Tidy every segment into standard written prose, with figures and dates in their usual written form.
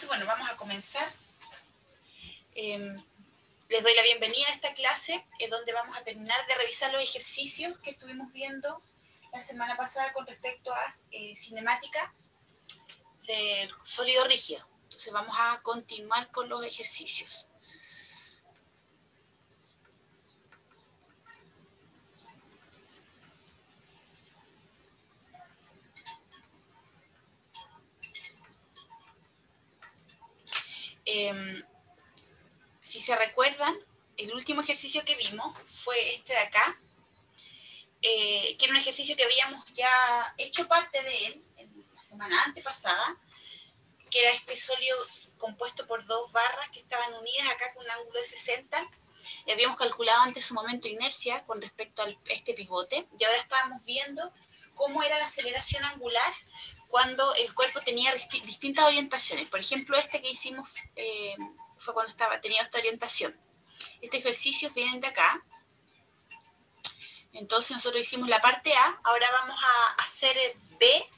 Entonces, bueno, vamos a comenzar. Les doy la bienvenida a esta clase, donde vamos a terminar de revisar los ejercicios que estuvimos viendo la semana pasada con respecto a cinemática del sólido rígido. Entonces vamos a continuar con los ejercicios. Si se recuerdan, el último ejercicio que vimos fue este de acá, que era un ejercicio que habíamos ya hecho parte de él en la semana antepasada, que era este sólido compuesto por dos barras que estaban unidas acá con un ángulo de 60, y habíamos calculado antes su momento de inercia con respecto a este pivote, y ahora estábamos viendo cómo era la aceleración angular cuando el cuerpo tenía distintas orientaciones. Por ejemplo, este que hicimos fue cuando tenía esta orientación. Estos ejercicios vienen de acá. Entonces nosotros hicimos la parte A, ahora vamos a hacer B.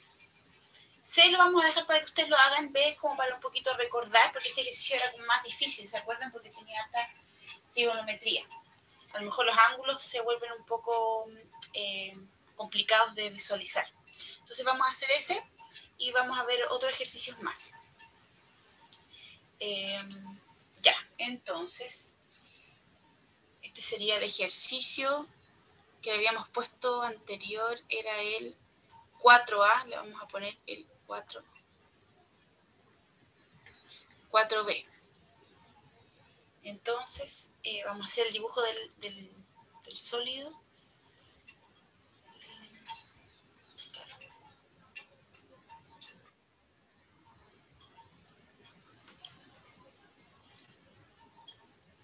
C lo vamos a dejar para que ustedes lo hagan, B es como para un poquito recordar, porque este ejercicio era como más difícil, ¿se acuerdan? Porque tenía alta trigonometría. A lo mejor los ángulos se vuelven un poco complicados de visualizar. Entonces vamos a hacer ese y vamos a ver otros ejercicios más. Ya, entonces, este sería el ejercicio que habíamos puesto anterior, era el 4A, le vamos a poner el 4B. Entonces, vamos a hacer el dibujo del sólido.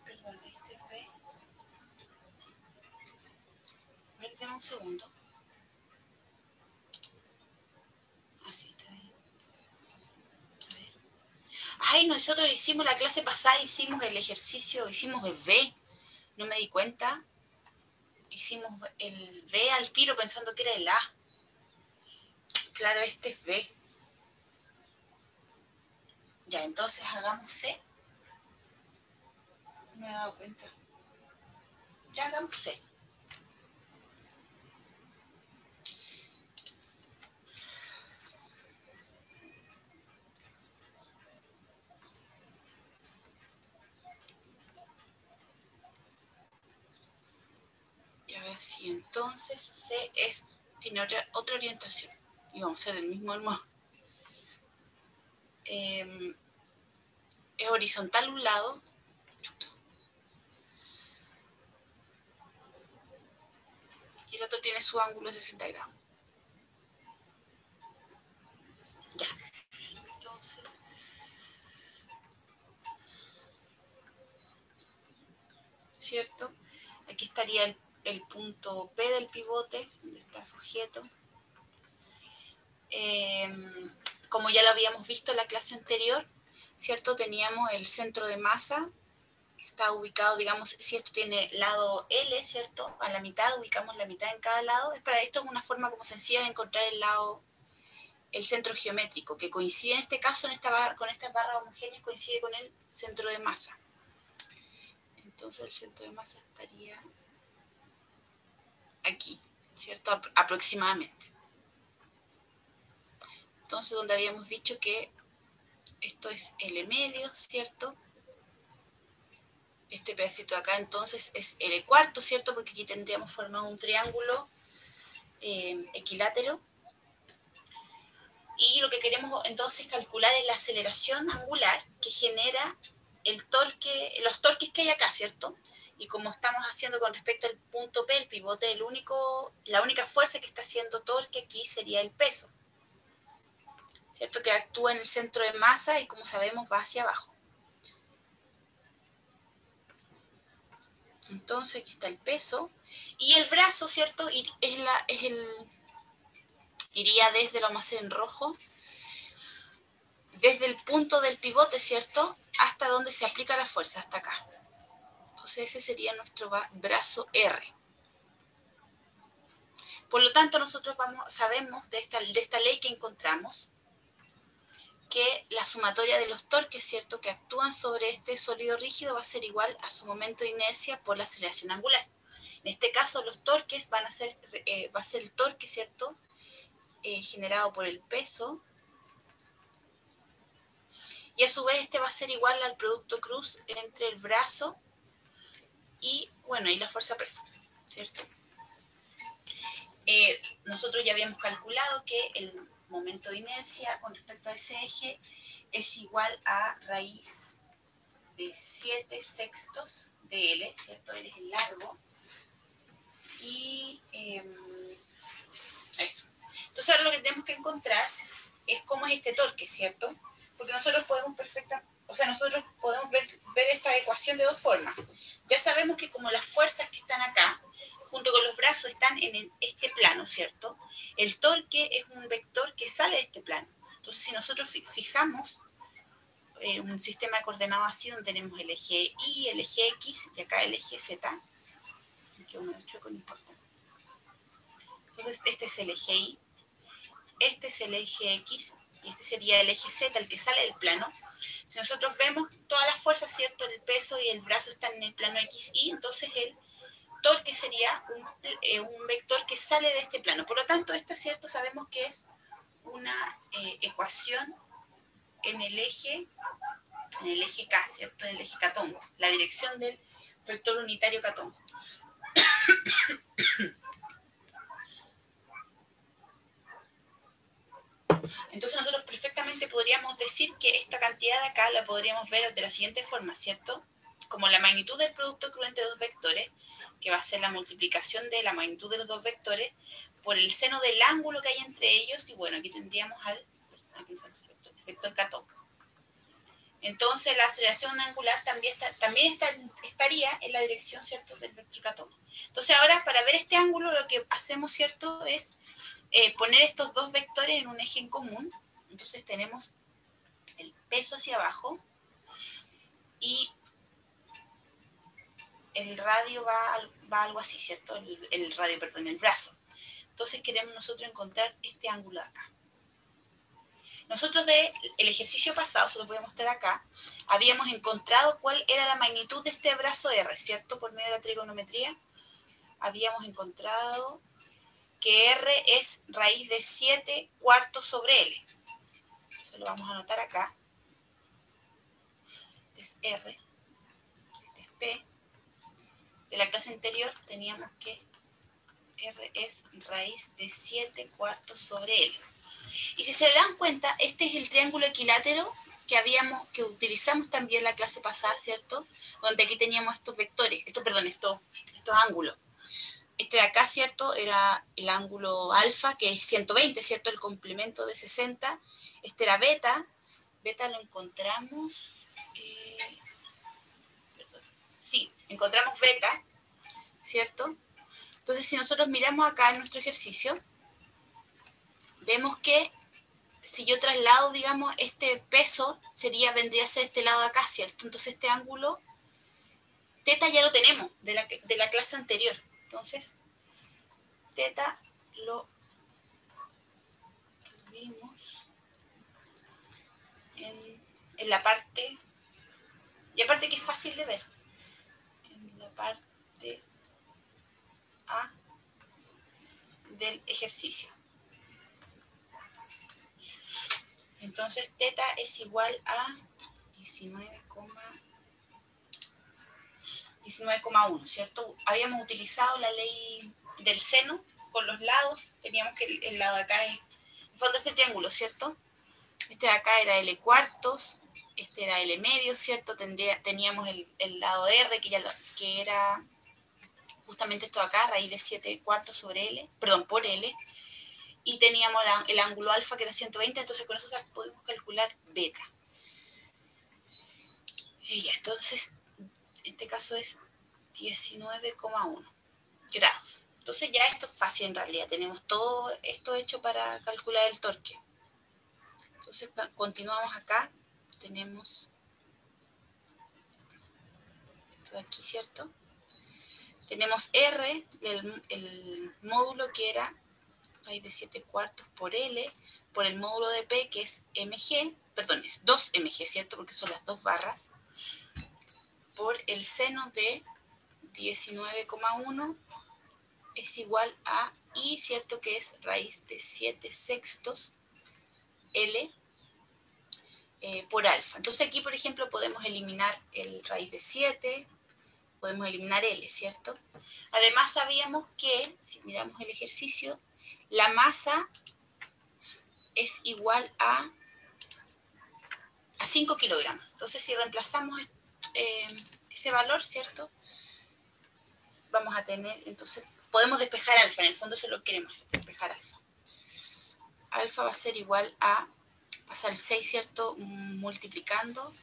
Perdón, este es B. A ver, denme un segundo. Así está bien. A ver. Ay, nosotros hicimos la clase pasada, hicimos el ejercicio, hicimos el B. No me di cuenta. Hicimos el B al tiro pensando que era el A. Claro, este es B. Ya, entonces hagamos C. No me he dado cuenta. Ya hagamos C. Ya ver si entonces C tiene otra orientación. Y vamos a hacer el mismo modo. Es horizontal un lado. Y el otro tiene su ángulo de 60 grados. Ya. Entonces, ¿cierto? Aquí estaría el punto P del pivote, donde está sujeto. Como ya lo habíamos visto en la clase anterior, ¿cierto? Teníamos el centro de masa, está ubicado, digamos, si esto tiene lado L, ¿cierto? A la mitad, ubicamos la mitad en cada lado. Esto es una forma como sencilla de encontrar el centro geométrico, que coincide en este caso con estas barras homogéneas, coincide con el centro de masa. Entonces el centro de masa estaría aquí, ¿cierto? Aproximadamente. Entonces, donde habíamos dicho que esto es L medio, ¿cierto? Este pedacito de acá entonces es L cuarto, ¿cierto? Porque aquí tendríamos formado un triángulo equilátero. Y lo que queremos entonces calcular es la aceleración angular que genera los torques que hay acá, ¿cierto? Y como estamos haciendo con respecto al punto P, el pivote, la única fuerza que está haciendo torque aquí sería el peso, ¿cierto? Que actúa en el centro de masa y como sabemos va hacia abajo. Entonces aquí está el peso y el brazo, ¿cierto? Iría desde, lo vamos a hacer en rojo, desde el punto del pivote, ¿cierto? Hasta donde se aplica la fuerza, hasta acá. Entonces ese sería nuestro brazo R. Por lo tanto, nosotros sabemos de esta ley que encontramos, que la sumatoria de los torques, ¿cierto?, que actúan sobre este sólido rígido va a ser igual a su momento de inercia por la aceleración angular. En este caso, los torques va a ser el torque, ¿cierto?, generado por el peso, y a su vez este va a ser igual al producto cruz entre el brazo y, bueno, y la fuerza peso, ¿cierto? Nosotros ya habíamos calculado que el momento de inercia con respecto a ese eje es igual a raíz de 7 sextos de L, ¿cierto? L es el largo. Y eso. Entonces ahora lo que tenemos que encontrar es cómo es este torque, ¿cierto? Porque nosotros podemos ver esta ecuación de dos formas. Ya sabemos que como las fuerzas que están acá, junto con los brazos, están en este plano, ¿cierto? El torque es un vector que sale de este plano. Entonces, si nosotros fijamos un sistema de coordenadas así, donde tenemos el eje Y, el eje X y acá el eje Z, que uno de choco no importa. Entonces, este es el eje Y, este es el eje X y este sería el eje Z, el que sale del plano. Si nosotros vemos todas las fuerzas, ¿cierto? El peso y el brazo están en el plano XY, entonces el torque sería un vector que sale de este plano. Por lo tanto, esta, ¿cierto? Sabemos que es una ecuación en el eje K, ¿cierto? En el eje catongo, la dirección del vector unitario catongo. Entonces nosotros perfectamente podríamos decir que esta cantidad de acá la podríamos ver de la siguiente forma, ¿cierto? Como la magnitud del producto cruz entre dos vectores, que va a ser la multiplicación de la magnitud de los dos vectores por el seno del ángulo que hay entre ellos, y bueno, aquí tendríamos al vector catongo. Entonces la aceleración angular también estaría en la dirección, ¿cierto?, del vector catongo. Entonces ahora, para ver este ángulo, lo que hacemos, ¿cierto?, es poner estos dos vectores en un eje en común. Entonces tenemos el peso hacia abajo y el radio va algo así, ¿cierto? El brazo. Entonces queremos nosotros encontrar este ángulo de acá. Nosotros del ejercicio pasado, se lo voy a mostrar acá, habíamos encontrado cuál era la magnitud de este brazo R, ¿cierto? Por medio de la trigonometría, habíamos encontrado que R es raíz de 7 cuartos sobre L. Eso lo vamos a anotar acá. Este es R, este es P. De la clase anterior teníamos que R es raíz de 7 cuartos sobre L. Y si se dan cuenta, este es el triángulo equilátero que utilizamos también la clase pasada, ¿cierto? Donde aquí teníamos estos vectores, estos ángulos. Este de acá, ¿cierto? Era el ángulo alfa, que es 120, ¿cierto? El complemento de 60. Este era beta. Beta lo encontramos... sí, encontramos beta, ¿cierto? Entonces, si nosotros miramos acá en nuestro ejercicio, vemos que si yo traslado, digamos, este peso, vendría a ser este lado de acá, ¿cierto? Entonces, este ángulo teta ya lo tenemos de la clase anterior. Entonces, teta lo vimos en la parte, y aparte que es fácil de ver, en la parte A del ejercicio. Entonces, teta es igual a 19,1, ¿cierto? Habíamos utilizado la ley del seno con los lados. Teníamos que el lado de acá es, en fondo, este triángulo, ¿cierto? Este de acá era L cuartos, este era L medio, ¿cierto? Teníamos el lado R, que era justamente esto de acá, raíz de 7 cuartos sobre L, perdón, por L. Y teníamos el ángulo alfa, que era 120, entonces con eso podemos calcular beta. Y ya, entonces, en este caso es 19,1 grados. Entonces ya esto es fácil en realidad. Tenemos todo esto hecho para calcular el torque. Entonces continuamos acá. Tenemos esto de aquí, ¿cierto? Tenemos R, el módulo que era raíz de 7/4 por L, por el módulo de P, que es mg, perdón, es 2mg, ¿cierto? Porque son las 2 barras, por el seno de 19,1 es igual a I, ¿cierto? Que es raíz de 7/6 L por alfa. Entonces aquí, por ejemplo, podemos eliminar el raíz de 7, podemos eliminar L, ¿cierto? Además sabíamos que, si miramos el ejercicio, la masa es igual a 5 kilogramos. Entonces, si reemplazamos ese valor, ¿cierto? Vamos a tener, entonces, podemos despejar alfa. En el fondo eso lo queremos hacer, despejar alfa. Alfa va a ser igual a, pasar el 6, ¿cierto? Multiplicando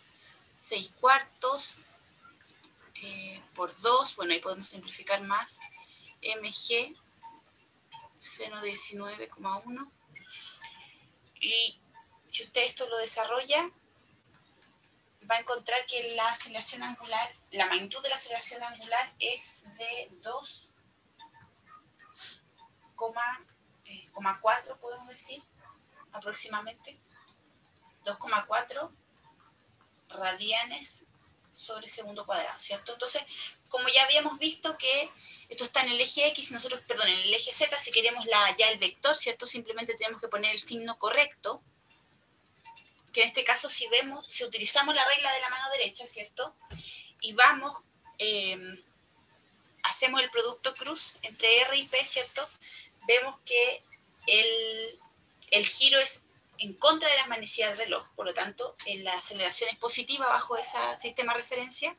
6/4 por 2. Bueno, ahí podemos simplificar más. mg seno de 19,1. Y si usted esto lo desarrolla, va a encontrar que la aceleración angular, la magnitud de la aceleración angular es de 2,4, podemos decir, aproximadamente. 2,4 radianes sobre segundo cuadrado, ¿cierto? Entonces, como ya habíamos visto que esto está en el eje X, nosotros, perdón, en el eje Z, si queremos ya el vector, ¿cierto? Simplemente tenemos que poner el signo correcto, que en este caso si vemos, si utilizamos la regla de la mano derecha, ¿cierto? Y vamos, hacemos el producto cruz entre R y P, ¿cierto? Vemos que el giro es en contra de las manecillas del reloj, por lo tanto, la aceleración es positiva bajo ese sistema de referencia,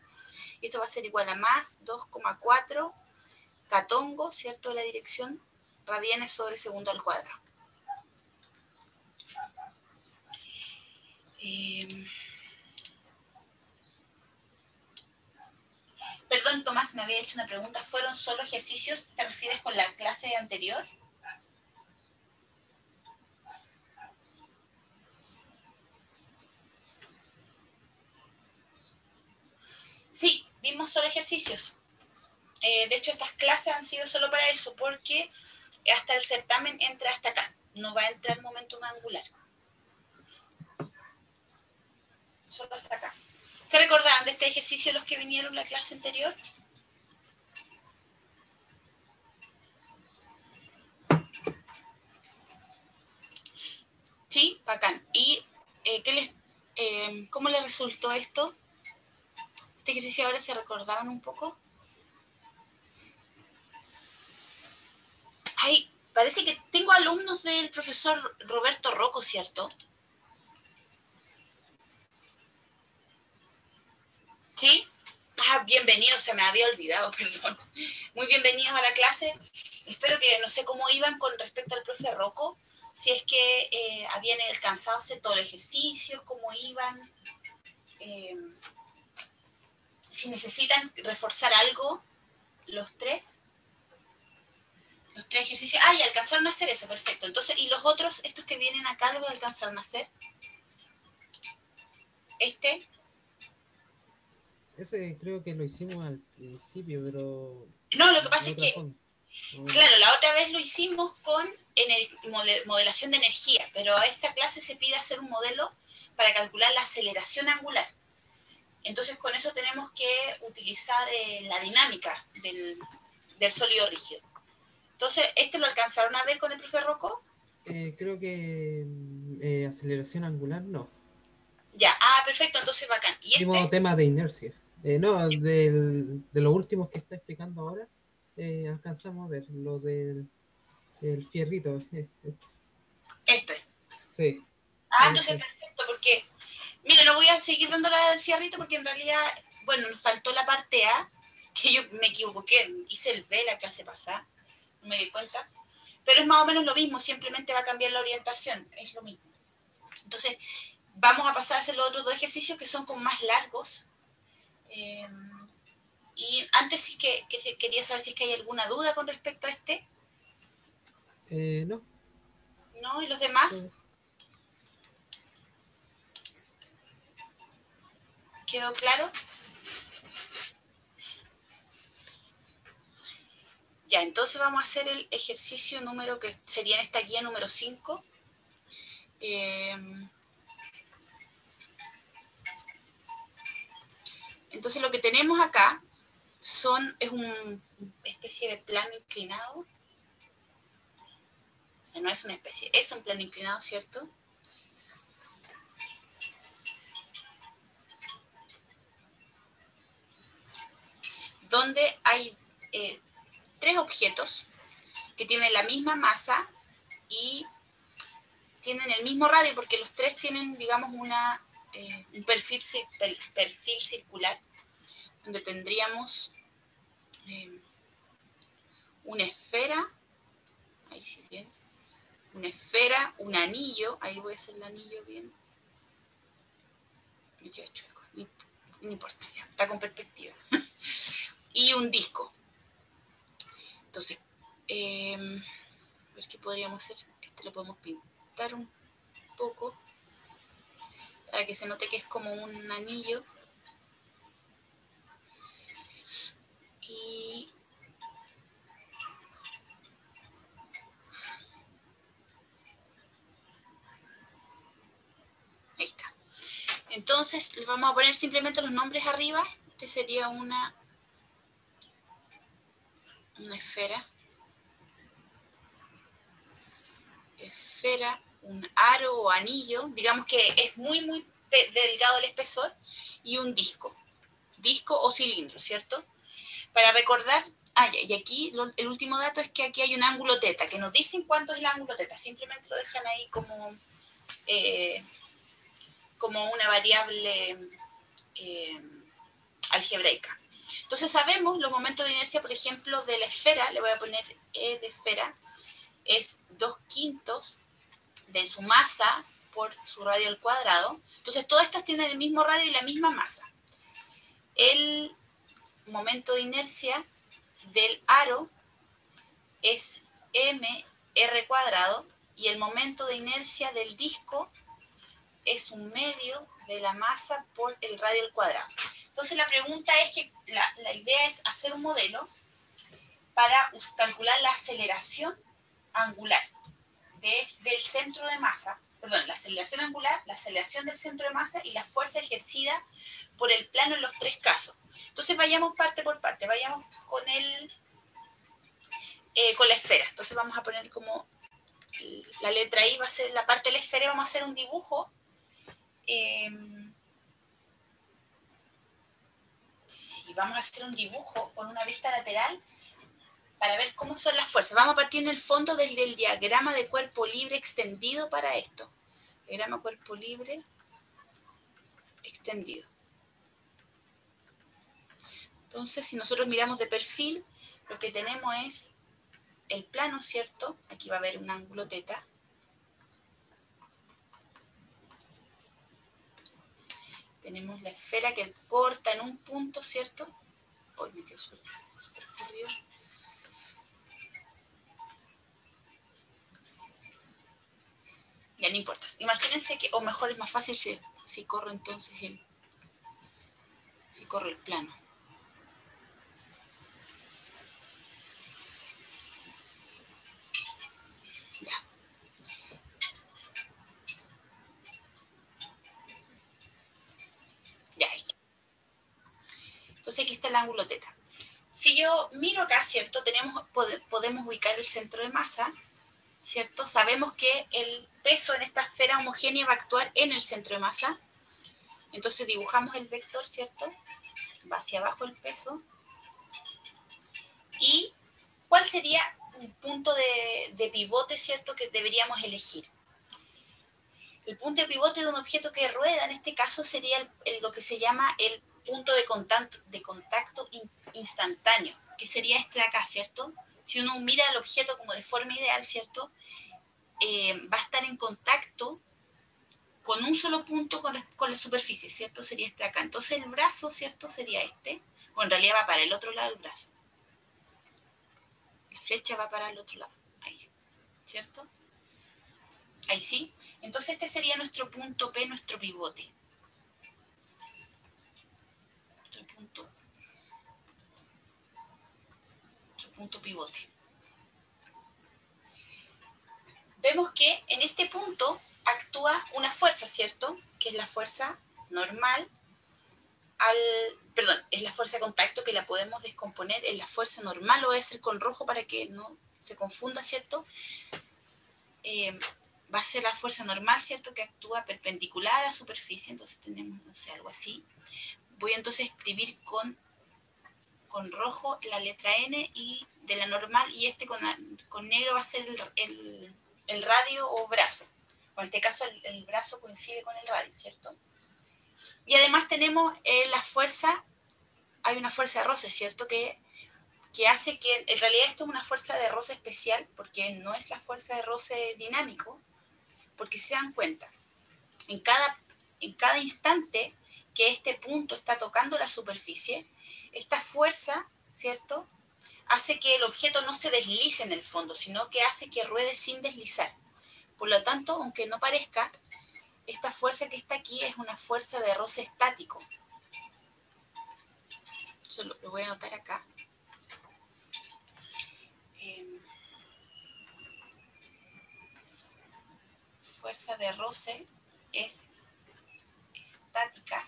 y esto va a ser igual a más 2,4 catongo, ¿cierto?, de la dirección, radianes sobre segundo al cuadrado. Perdón, Tomás, me había hecho una pregunta. ¿Fueron solo ejercicios? ¿Te refieres con la clase anterior? Sí, vimos solo ejercicios. De hecho, estas clases han sido solo para eso, porque hasta el certamen entra hasta acá. No va a entrar momentum angular. Solo hasta acá. ¿Se recordaban de este ejercicio los que vinieron la clase anterior? Sí, bacán. ¿Y cómo les resultó esto? ¿Este ejercicio ahora se recordaban un poco? Ay, parece que tengo alumnos del profesor Roberto Rocco, ¿cierto? ¿Sí? Ah, bienvenidos, se me había olvidado, perdón. Muy bienvenidos a la clase. Espero que, no sé cómo iban con respecto al profe Rocco, si es que habían alcanzado a hacer todo el ejercicio, cómo iban, si necesitan reforzar algo, los tres ejercicios. Ah, y alcanzaron a hacer eso, perfecto. Entonces, ¿y los otros, estos que vienen acá, los alcanzaron a hacer? Ese creo que lo hicimos al principio, pero No, lo que de pasa es otra que, forma. claro, la otra vez lo hicimos con modelación de energía, pero a esta clase se pide hacer un modelo para calcular la aceleración angular. Entonces, con eso tenemos que utilizar la dinámica del sólido rígido. Entonces, ¿este lo alcanzaron a ver con el profe Rocco? Creo que aceleración angular no. Ya, perfecto, entonces bacán. ¿Y Vimos este? temas de inercia. No, de los últimos que está explicando ahora, alcanzamos a ver lo del el fierrito. Este. Sí, Entonces ese. perfecto, porque, mire, no voy a seguir dando la del fierrito porque en realidad, bueno, nos faltó la parte A, que yo me equivoqué, hice el B la clase pasada, no me di cuenta, pero es más o menos lo mismo, simplemente va a cambiar la orientación, es lo mismo. Entonces, vamos a pasar a hacer los otros dos ejercicios que son como más largos. Y antes sí que quería saber si es que hay alguna duda con respecto a este, No, ¿no? ¿Y los demás? todo. ¿Quedó claro? Ya, entonces vamos a hacer el ejercicio número, que sería en esta guía número 5. Entonces lo que tenemos acá es una especie de plano inclinado. No es una especie, es un plano inclinado, ¿cierto? Donde hay 3 objetos que tienen la misma masa y tienen el mismo radio, porque los 3 tienen, digamos, un perfil circular, donde tendríamos una esfera, ahí sí bien, una esfera, un anillo, ahí voy a hacer el anillo bien, me quedo chueco, no importa, ya, está con perspectiva, y un disco. Entonces, a ver qué podríamos hacer, este lo podemos pintar un poco, para que se note que es como un anillo, y ahí está. Entonces, le vamos a poner simplemente los nombres arriba. Este sería una esfera, un aro o anillo, digamos que es muy, muy delgado el espesor, y un disco o cilindro, ¿cierto? Para recordar, y aquí el último dato es que aquí hay un ángulo teta, que nos dicen cuánto es el ángulo teta, simplemente lo dejan ahí como una variable algebraica. Entonces sabemos los momentos de inercia, por ejemplo, de la esfera, le voy a poner E de esfera, es 2/5 de su masa por su radio al cuadrado. Entonces todas estas tienen el mismo radio y la misma masa. El momento de inercia del aro es mr² y el momento de inercia del disco es 1/2 de la masa por el radio al cuadrado. Entonces la pregunta es que la idea es hacer un modelo para calcular la aceleración angular del centro de masa, perdón, la aceleración angular, la aceleración del centro de masa y la fuerza ejercida por el plano en los 3 casos. Entonces vayamos parte por parte, vayamos con la esfera. Entonces vamos a poner como la letra I va a ser la parte de la esfera, vamos a hacer un dibujo. Vamos a hacer un dibujo con una vista lateral para ver cómo son las fuerzas. Vamos a partir en el fondo desde el diagrama de cuerpo libre extendido para esto. Diagrama cuerpo libre extendido. Entonces, si nosotros miramos de perfil, lo que tenemos es el plano, ¿cierto? Aquí va a haber un ángulo teta. Tenemos la esfera que corta en un punto, ¿cierto? Hoy me quedo súper corrido. Ya no importa. Imagínense que, o mejor es más fácil si corro entonces si corro el plano. Ya. Ya, ahí está. Entonces aquí está el ángulo teta. Si yo miro acá, ¿cierto? Podemos ubicar el centro de masa, ¿cierto? Sabemos que el peso en esta esfera homogénea va a actuar en el centro de masa. Entonces dibujamos el vector, ¿cierto? Va hacia abajo el peso. ¿Y cuál sería un punto de pivote, ¿cierto? Que deberíamos elegir. El punto de pivote de un objeto que rueda, en este caso, sería lo que se llama el punto de contacto instantáneo, que sería este de acá, ¿cierto? Si uno mira el objeto como de forma ideal, ¿cierto? Va a estar en contacto con un solo punto con la superficie, ¿cierto? Sería este de acá. Entonces el brazo, ¿cierto? Sería este. O en realidad va para el otro lado del brazo. La flecha va para el otro lado. Ahí, ¿cierto? Ahí sí. Entonces este sería nuestro punto P, nuestro pivote. punto pivote. Vemos que en este punto actúa una fuerza, ¿cierto? Que es la fuerza normal es la fuerza de contacto, que la podemos descomponer en la fuerza normal, lo voy a hacer con rojo para que no se confunda, ¿cierto? Va a ser la fuerza normal, ¿cierto? Que actúa perpendicular a la superficie, entonces tenemos, no sé, algo así. Voy entonces a escribir con rojo la letra N y de la normal, y con negro va a ser el radio o brazo. En este caso el brazo coincide con el radio, ¿cierto? Y además tenemos la fuerza, hay una fuerza de roce, ¿cierto? Que hace que, en realidad esto es una fuerza de roce especial, porque no es la fuerza de roce dinámico, porque se dan cuenta, en cada instante que este punto está tocando la superficie, esta fuerza, ¿cierto?, hace que el objeto no se deslice en el fondo, sino que hace que ruede sin deslizar. Por lo tanto, aunque no parezca, esta fuerza que está aquí es una fuerza de roce estático. Eso lo voy a anotar acá. Fuerza de roce es estática,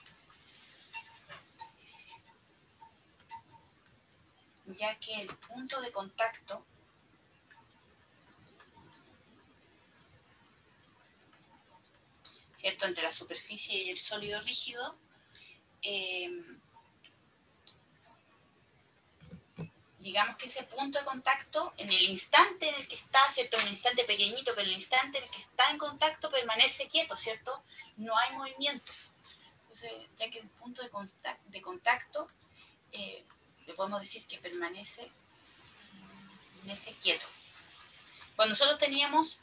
ya que el punto de contacto ¿cierto?, entre la superficie y el sólido rígido, digamos que ese punto de contacto, en el instante en el que está, ¿cierto?, un instante pequeñito, pero en el instante en el que está en contacto permanece quieto, ¿cierto? No hay movimiento. Entonces, ya que el punto de contacto le podemos decir que permanece quieto. Cuando nosotros tenemos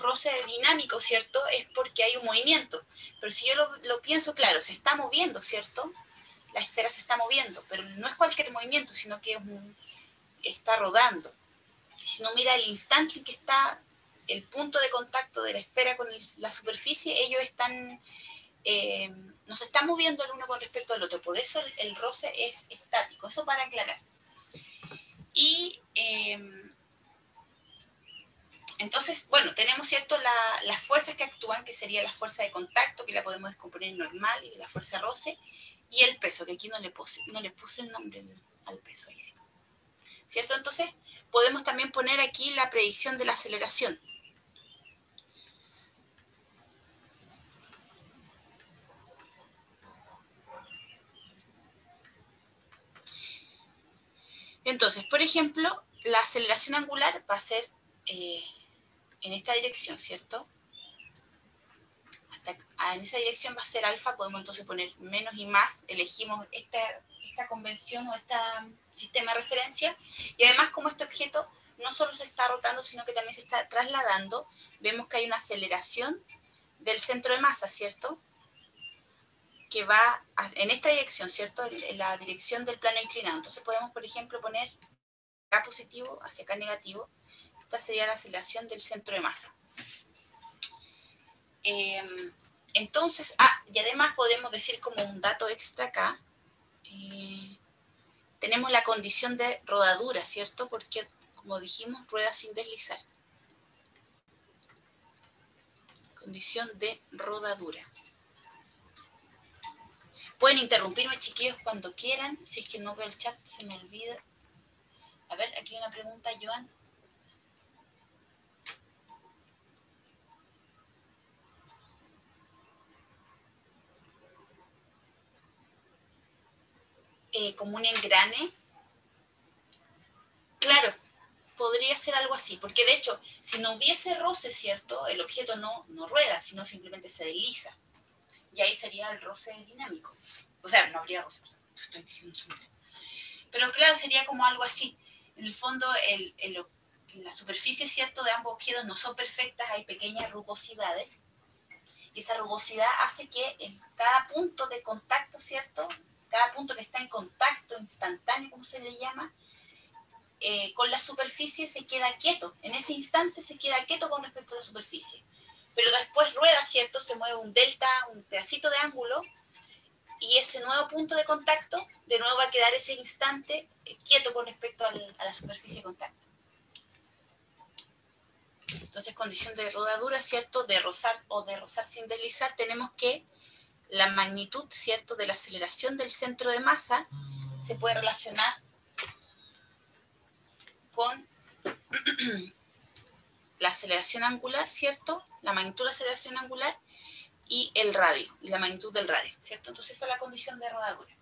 roce dinámico, ¿cierto?, es porque hay un movimiento. Pero si yo lo pienso, claro, se está moviendo, ¿cierto? La esfera se está moviendo, pero no es cualquier movimiento, sino que está rodando. Si uno mira el instante en que está el punto de contacto de la esfera con la superficie, ellos no se están moviendo el uno con respecto al otro. Por eso el roce es estático. Eso para aclarar. Y entonces, bueno, tenemos, ¿cierto?, las fuerzas que actúan, que sería la fuerza de contacto, que la podemos descomponer normal, y la fuerza de roce, y el peso, que aquí no le puse el nombre al peso, ahí sí. ¿Cierto? Entonces, podemos también poner aquí la predicción de la aceleración. Entonces, por ejemplo, la aceleración angular va a ser en esta dirección, ¿cierto? En esa dirección va a ser alfa, podemos entonces poner menos y más, elegimos esta convención o este sistema de referencia, y además como este objeto no solo se está rotando, sino que también se está trasladando, vemos que hay una aceleración del centro de masa, ¿cierto?, que va en esta dirección, ¿cierto?, en la dirección del plano inclinado. Entonces podemos, por ejemplo, poner acá positivo hacia acá negativo. Esta sería la aceleración del centro de masa. Entonces, y además podemos decir como un dato extra acá, tenemos la condición de rodadura, ¿cierto? Porque, como dijimos, rueda sin deslizar. Condición de rodadura. Pueden interrumpirme, chiquillos, cuando quieran. Si es que no veo el chat, se me olvida. A ver, aquí hay una pregunta, Joan. Como un engrane. Claro, podría ser algo así, porque de hecho, si no hubiese roce, ¿cierto?, el objeto no rueda, sino simplemente se desliza. Y ahí sería el roce dinámico. O sea, no habría roce, estoy diciendo su nombre. Pero claro, sería como algo así. En el fondo, la superficie, ¿cierto?, de ambos objetos no son perfectas, hay pequeñas rugosidades. Y esa rugosidad hace que en cada punto de contacto, ¿cierto?, cada punto que está en contacto instantáneo, como se le llama, con la superficie se queda quieto. En ese instante se queda quieto con respecto a la superficie. Pero después rueda, ¿cierto?, se mueve un delta, un pedacito de ángulo, y ese nuevo punto de contacto, de nuevo va a quedar ese instante quieto con respecto a la superficie de contacto. Entonces, condición de rodadura, ¿cierto? De rozar o de rozar sin deslizar, tenemos que la magnitud, ¿cierto? De la aceleración del centro de masa se puede relacionar con la aceleración angular, ¿cierto? La magnitud de la aceleración angular y el radio, y la magnitud del radio, ¿cierto? Entonces, esa es la condición de rodadura.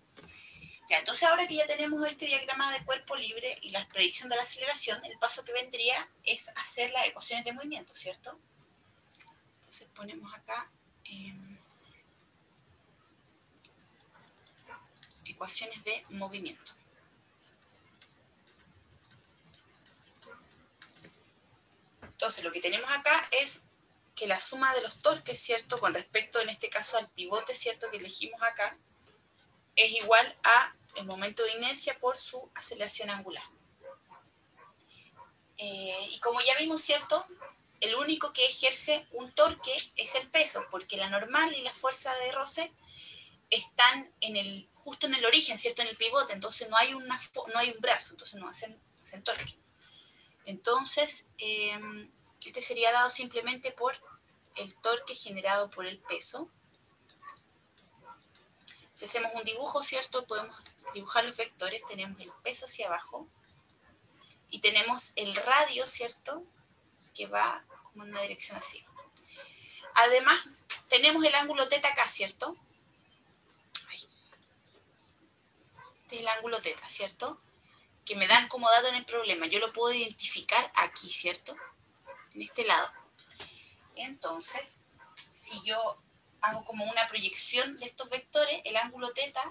Ya, entonces ahora que ya tenemos este diagrama de cuerpo libre y la predicción de la aceleración, el paso que vendría es hacer las ecuaciones de movimiento, ¿cierto? Entonces ponemos acá ecuaciones de movimiento. Entonces lo que tenemos acá es que la suma de los torques, ¿cierto? Con respecto en este caso al pivote, ¿cierto? Que elegimos acá, es igual a el momento de inercia por su aceleración angular. Y como ya vimos, ¿cierto? El único que ejerce un torque es el peso, porque la normal y la fuerza de roce están justo en el origen, ¿cierto? En el pivote, entonces no hay un brazo, entonces no hacen torque. Entonces, este sería dado simplemente por el torque generado por el peso. Si hacemos un dibujo, ¿cierto? Podemos dibujar los vectores, tenemos el peso hacia abajo y tenemos el radio, ¿cierto? Que va como en una dirección así. Además, tenemos el ángulo teta acá, ¿cierto? Este es el ángulo teta, ¿cierto? Que me dan como dato en el problema. Yo lo puedo identificar aquí, ¿cierto? En este lado. Entonces, si yo hago como una proyección de estos vectores, el ángulo teta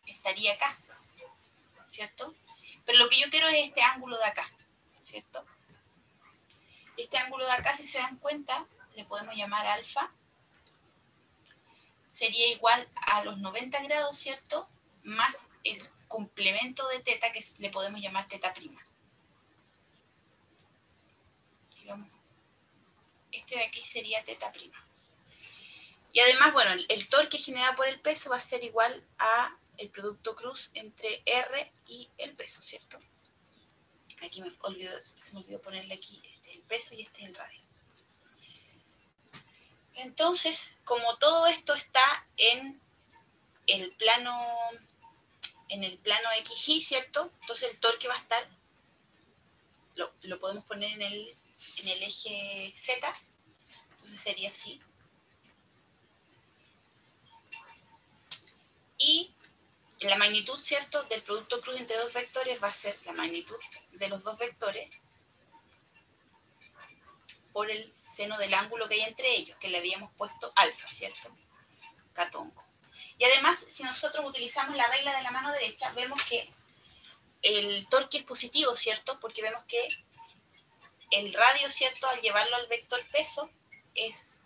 estaría acá, ¿cierto? Pero lo que yo quiero es este ángulo de acá, ¿cierto? Este ángulo de acá, si se dan cuenta, le podemos llamar alfa. Sería igual a los 90 grados, ¿cierto? Más el complemento de teta, que le podemos llamar teta prima. Digamos, este de aquí sería teta prima. Y además, bueno, el torque generado por el peso va a ser igual a el producto cruz entre R y el peso, ¿cierto? Aquí se me olvidó ponerle aquí, este es el peso y este es el radio. Entonces, como todo esto está en el plano XY, ¿cierto? Entonces el torque va a estar, lo podemos poner en el eje Z, entonces sería así. Y la magnitud, ¿cierto?, del producto cruz entre dos vectores va a ser la magnitud de los dos vectores por el seno del ángulo que hay entre ellos, que le habíamos puesto alfa, ¿cierto? Catongo. Y además, si nosotros utilizamos la regla de la mano derecha, vemos que el torque es positivo, ¿cierto? Porque vemos que el radio, ¿cierto?, al llevarlo al vector peso es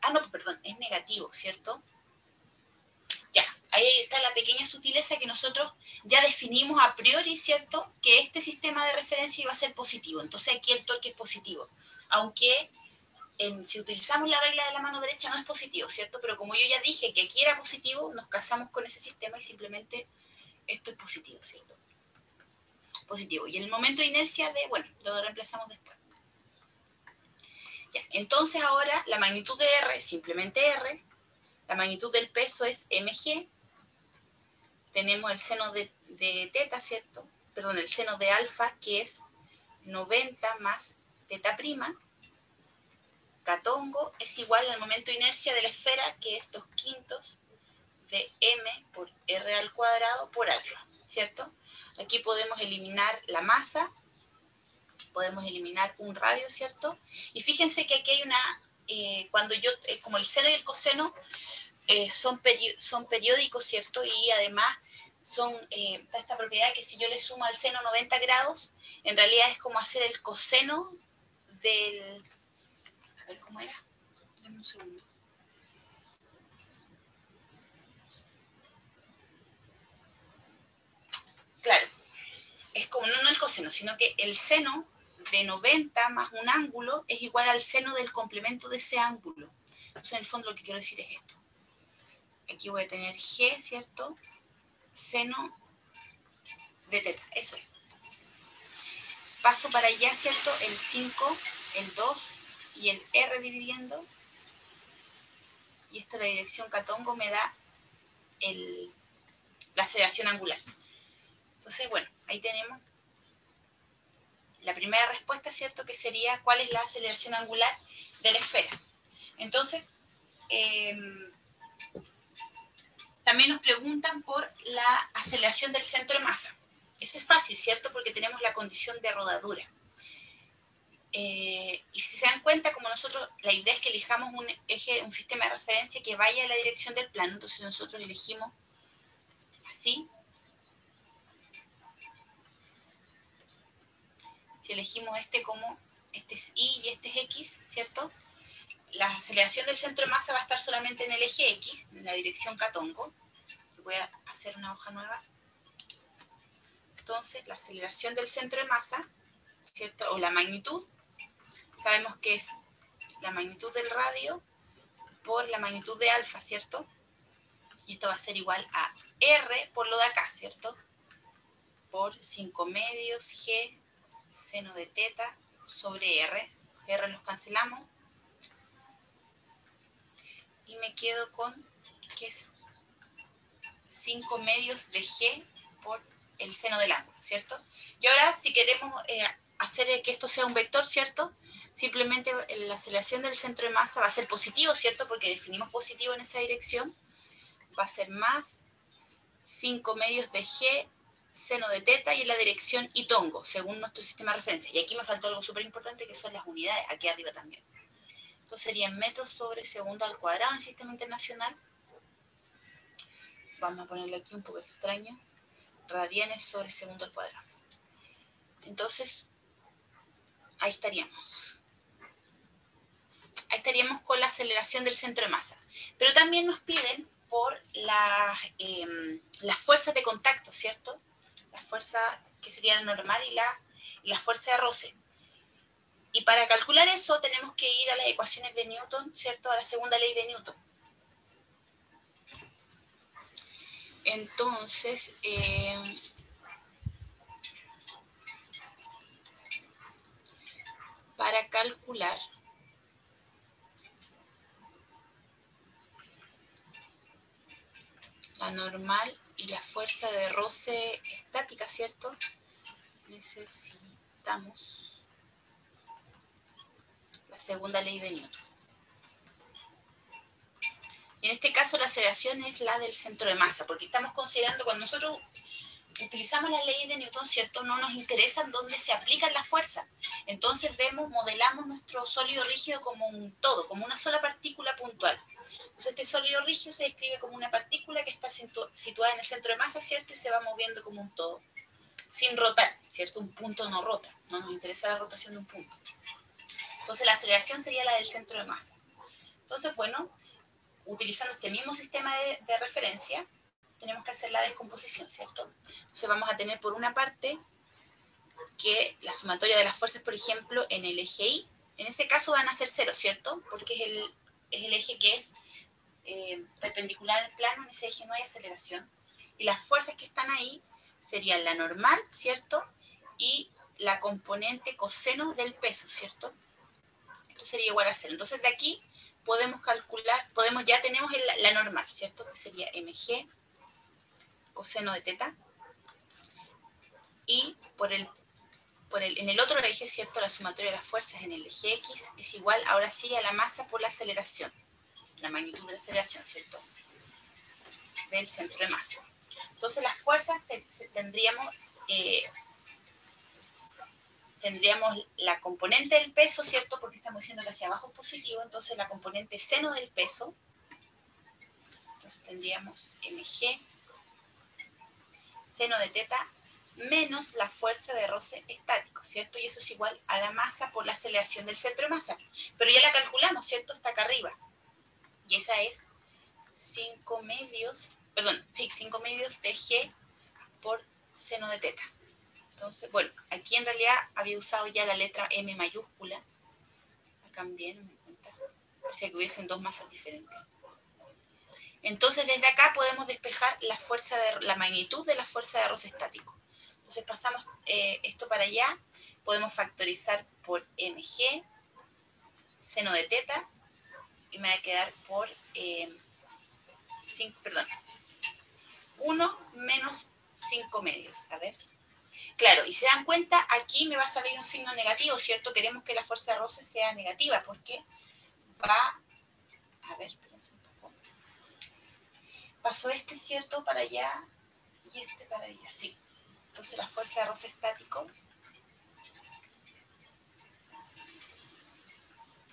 negativo, ¿cierto? Ya, ahí está la pequeña sutileza que nosotros ya definimos a priori, ¿cierto?, que este sistema de referencia iba a ser positivo. Entonces aquí el torque es positivo, aunque si utilizamos la regla de la mano derecha no es positivo, ¿cierto? Pero como yo ya dije que aquí era positivo, nos casamos con ese sistema y simplemente esto es positivo, ¿cierto? Positivo. Y el momento de inercia lo reemplazamos después. Ya, entonces ahora la magnitud de R es simplemente R, la magnitud del peso es mg, tenemos el seno de teta, ¿cierto? Perdón, el seno de alfa, que es 90 más teta prima, catongo, es igual al momento de inercia de la esfera, que es 2/5 de m por r al cuadrado por alfa, ¿cierto? Aquí podemos eliminar la masa, podemos eliminar un radio, ¿cierto? Y fíjense que aquí hay cuando como el seno y el coseno son periódicos, ¿cierto? Y además da esta propiedad que si yo le sumo al seno 90 grados, en realidad es como hacer el coseno del... A ver, ¿cómo era? Dame un segundo. Claro, es como no el coseno, sino que el seno de 90 más un ángulo es igual al seno del complemento de ese ángulo. Entonces, en el fondo, lo que quiero decir es esto. aquí voy a tener G, ¿cierto? Seno de teta, eso es. Paso para allá, ¿cierto? El 5, el 2 y el R dividiendo. Y esto, la dirección catongo, me da la aceleración angular. Entonces, bueno, ahí tenemos la primera respuesta, ¿cierto? Que sería cuál es la aceleración angular de la esfera. Entonces, también nos preguntan por la aceleración del centro de masa. Eso es fácil, ¿cierto? Porque tenemos la condición de rodadura. Y si se dan cuenta, como nosotros, la idea es que elijamos un eje, un sistema de referencia que vaya en la dirección del plano. Entonces nosotros elegimos así. Si elegimos este como, este es Y y este es X, ¿cierto? La aceleración del centro de masa va a estar solamente en el eje X, en la dirección catongo. Voy a hacer una hoja nueva. Entonces, la aceleración del centro de masa, ¿cierto? O la magnitud, sabemos que es la magnitud del radio por la magnitud de alfa, ¿cierto? Y esto va a ser igual a R por lo de acá, ¿cierto? Por 5 medios G seno de teta sobre R. R los cancelamos. Y me quedo con, que es 5 medios de G por el seno del ángulo, ¿cierto? Y ahora, si queremos hacer que esto sea un vector, ¿cierto? Simplemente la aceleración del centro de masa va a ser positivo, ¿cierto? Porque definimos positivo en esa dirección. Va a ser más 5 medios de G seno de teta y en la dirección y tongo, según nuestro sistema de referencia. Y aquí me faltó algo súper importante, que son las unidades, aquí arriba también. Entonces serían metros sobre segundo al cuadrado en el sistema internacional. Vamos a ponerle aquí un poco extraño. Radianes sobre segundo al cuadrado. Entonces, ahí estaríamos. Ahí estaríamos con la aceleración del centro de masa. Pero también nos piden por las fuerzas de contacto, ¿cierto? Las fuerzas que sería la normal y la fuerza de roce. Y para calcular eso tenemos que ir a las ecuaciones de Newton, ¿cierto? A la segunda ley de Newton. Entonces, para calcular la normal y la fuerza de roce estática, ¿cierto? Necesitamos la segunda ley de Newton. Y en este caso la aceleración es la del centro de masa, porque estamos considerando, cuando nosotros utilizamos las leyes de Newton, ¿cierto? No nos interesan dónde se aplican las fuerzas. Entonces modelamos nuestro sólido rígido como un todo, como una sola partícula puntual. Entonces este sólido rígido se describe como una partícula que está situada en el centro de masa, ¿cierto? Y se va moviendo como un todo, sin rotar, ¿cierto? Un punto no rota, no nos interesa la rotación de un punto. Entonces la aceleración sería la del centro de masa. Entonces, bueno, utilizando este mismo sistema de referencia, tenemos que hacer la descomposición, ¿cierto? Entonces vamos a tener por una parte que la sumatoria de las fuerzas, por ejemplo, en el eje Y, en ese caso van a ser cero, ¿cierto? Porque es el eje que es perpendicular al plano, en ese eje no hay aceleración. Y las fuerzas que están ahí serían la normal, ¿cierto? Y la componente coseno del peso, ¿cierto? Esto sería igual a cero. Entonces de aquí podemos calcular, ya tenemos la normal, ¿cierto? Que sería mg coseno de teta. Y en el otro eje, ¿cierto? La sumatoria de las fuerzas en el eje X es igual, ahora sí, a la masa por la aceleración. La magnitud de la aceleración, ¿cierto? Del centro de masa. Entonces las fuerzas tendríamos la componente del peso, ¿cierto? Porque estamos diciendo que hacia abajo es positivo, entonces la componente seno del peso, entonces tendríamos mg seno de teta menos la fuerza de roce estático, ¿cierto? Y eso es igual a la masa por la aceleración del centro de masa. Pero ya la calculamos, ¿cierto? Está acá arriba. Y esa es 5 medios de G por seno de teta. Entonces, bueno, aquí en realidad había usado ya la letra M mayúscula. Acá cambié, no me di cuenta. Parecía que hubiesen dos masas diferentes. Entonces, desde acá podemos despejar la magnitud de la fuerza de roce estático. Entonces, pasamos esto para allá. Podemos factorizar por mg, seno de teta, y me va a quedar por 1 menos 5 medios. A ver. Claro, y se dan cuenta, aquí me va a salir un signo negativo, ¿cierto? Queremos que la fuerza de roce sea negativa, porque va... A ver, espérense un poco. Pasó este, ¿cierto? Para allá, y este para allá, sí. Entonces la fuerza de roce estático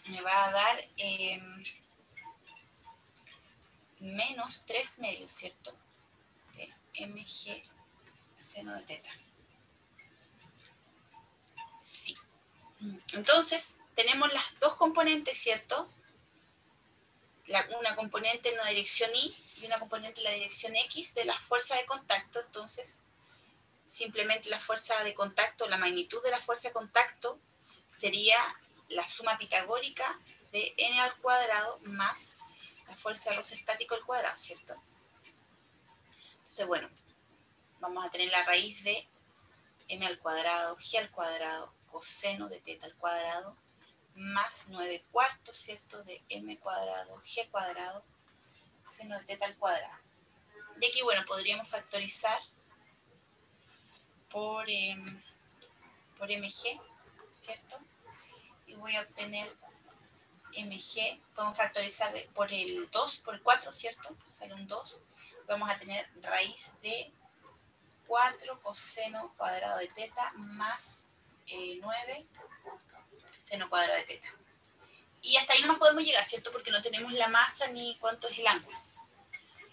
me va a dar menos 3 medios, ¿cierto? De mg seno de teta. Sí. Entonces, tenemos las dos componentes, ¿cierto? Una componente en la dirección Y y una componente en la dirección X de la fuerza de contacto. Entonces, simplemente la fuerza de contacto, la magnitud de la fuerza de contacto sería la suma pitagórica de n al cuadrado más la fuerza de roce estático al cuadrado, ¿cierto? Entonces, bueno, vamos a tener la raíz de m al cuadrado, g al cuadrado, coseno de teta al cuadrado, más 9 cuartos, ¿cierto? De m cuadrado, g cuadrado, seno de teta al cuadrado. Y aquí, bueno, podríamos factorizar por mg, ¿cierto? Y voy a obtener mg, podemos factorizar por el 2, por el 4, ¿cierto? Sale un 2. Vamos a tener raíz de 4 coseno cuadrado de teta más 9 seno cuadrado de teta. Y hasta ahí no nos podemos llegar, ¿cierto? Porque no tenemos la masa ni cuánto es el ángulo.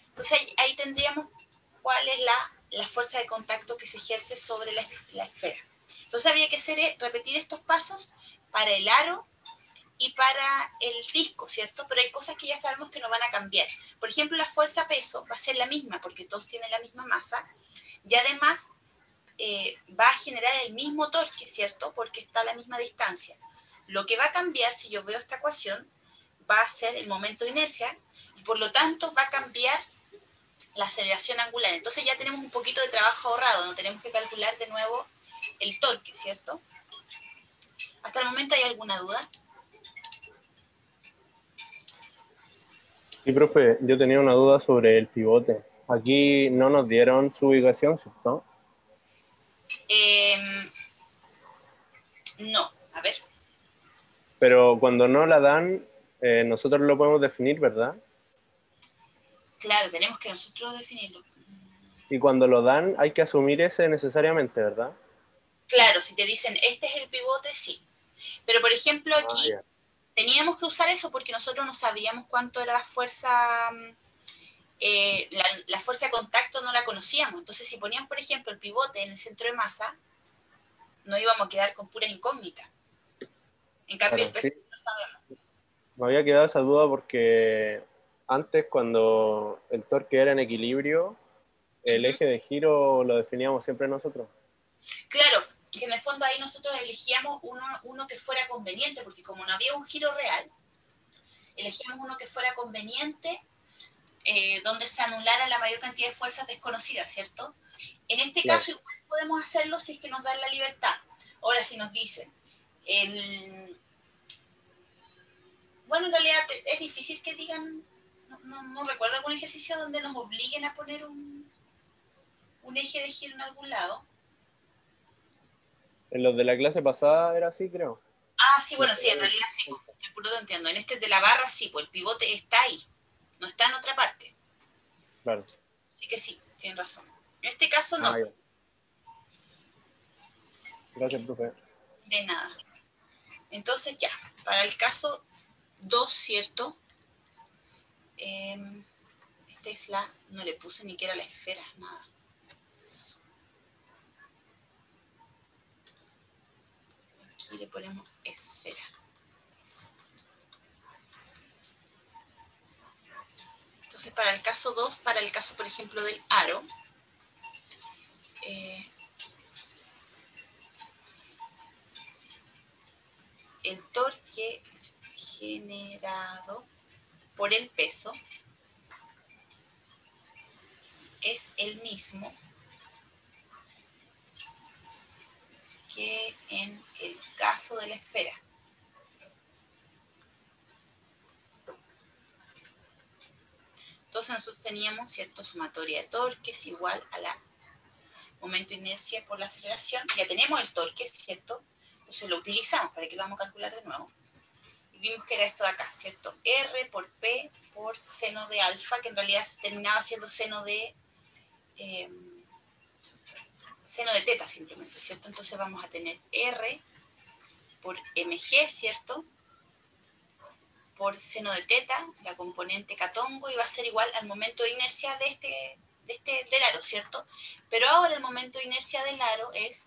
Entonces ahí tendríamos cuál es la fuerza de contacto que se ejerce sobre la esfera. Entonces habría que repetir estos pasos para el aro y para el disco, ¿cierto? Pero hay cosas que ya sabemos que no van a cambiar. Por ejemplo, la fuerza-peso va a ser la misma porque todos tienen la misma masa y además va a generar el mismo torque, ¿cierto? Porque está a la misma distancia. Lo que va a cambiar, si yo veo esta ecuación, va a ser el momento de inercia y por lo tanto va a cambiar la aceleración angular. Entonces ya tenemos un poquito de trabajo ahorrado, no tenemos que calcular de nuevo el torque, ¿cierto? ¿Hasta el momento hay alguna duda? Sí, profe, yo tenía una duda sobre el pivote. Aquí no nos dieron su ubicación, ¿cierto? No, a ver. Pero cuando no la dan, nosotros lo podemos definir, ¿verdad? Claro, tenemos que nosotros definirlo. Y cuando lo dan, hay que asumir ese necesariamente, ¿verdad? Claro, si te dicen este es el pivote, sí. Pero por ejemplo Ah, aquí ya. teníamos que usar eso porque nosotros no sabíamos cuánto era la fuerza, la fuerza de contacto no la conocíamos. Entonces si poníamos, por ejemplo, el pivote en el centro de masa, no íbamos a quedar con pura incógnita. En cambio el Claro, peso sí. no lo sabemos. Me había quedado esa duda porque antes, cuando el torque era en equilibrio, el Uh-huh. eje de giro lo definíamos siempre nosotros. Claro, que en el fondo ahí nosotros elegíamos uno que fuera conveniente, porque como no había un giro real, elegíamos uno que fuera conveniente, donde se anulara la mayor cantidad de fuerzas desconocidas, ¿cierto? En este Claro. caso igual podemos hacerlo si es que nos dan la libertad. Ahora, si nos dicen, bueno, en realidad es difícil que digan, no recuerdo algún ejercicio donde nos obliguen a poner un eje de giro en algún lado. En los de la clase pasada era así, creo. Ah, sí, No bueno, sé. sí, en realidad sí, pues, que por lo que entiendo. En este de la barra sí, pues el pivote está ahí, no está en otra parte. Claro. Así que sí, tienen razón. En este caso Ah, no, ya. Gracias, profe. de nada. Entonces ya, para el caso 2, ¿cierto? Esta es no le puse ni que era la esfera, nada. Aquí le ponemos esfera. Entonces para el caso 2, para el caso por ejemplo del aro, el torque generado por el peso es el mismo que en el caso de la esfera. Entonces nosotros teníamos, ¿cierto?, sumatoria de torques igual a la momento de inercia por la aceleración. Ya tenemos el torque, ¿cierto? Entonces lo utilizamos. ¿Para qué lo vamos a calcular de nuevo? Y vimos que era esto de acá, ¿cierto? R por P por seno de alfa, que en realidad terminaba siendo seno de teta simplemente, ¿cierto? Entonces vamos a tener R por mg, ¿cierto?, por seno de teta, la componente catongo, y va a ser igual al momento de inercia del aro, ¿cierto? Pero ahora el momento de inercia del aro es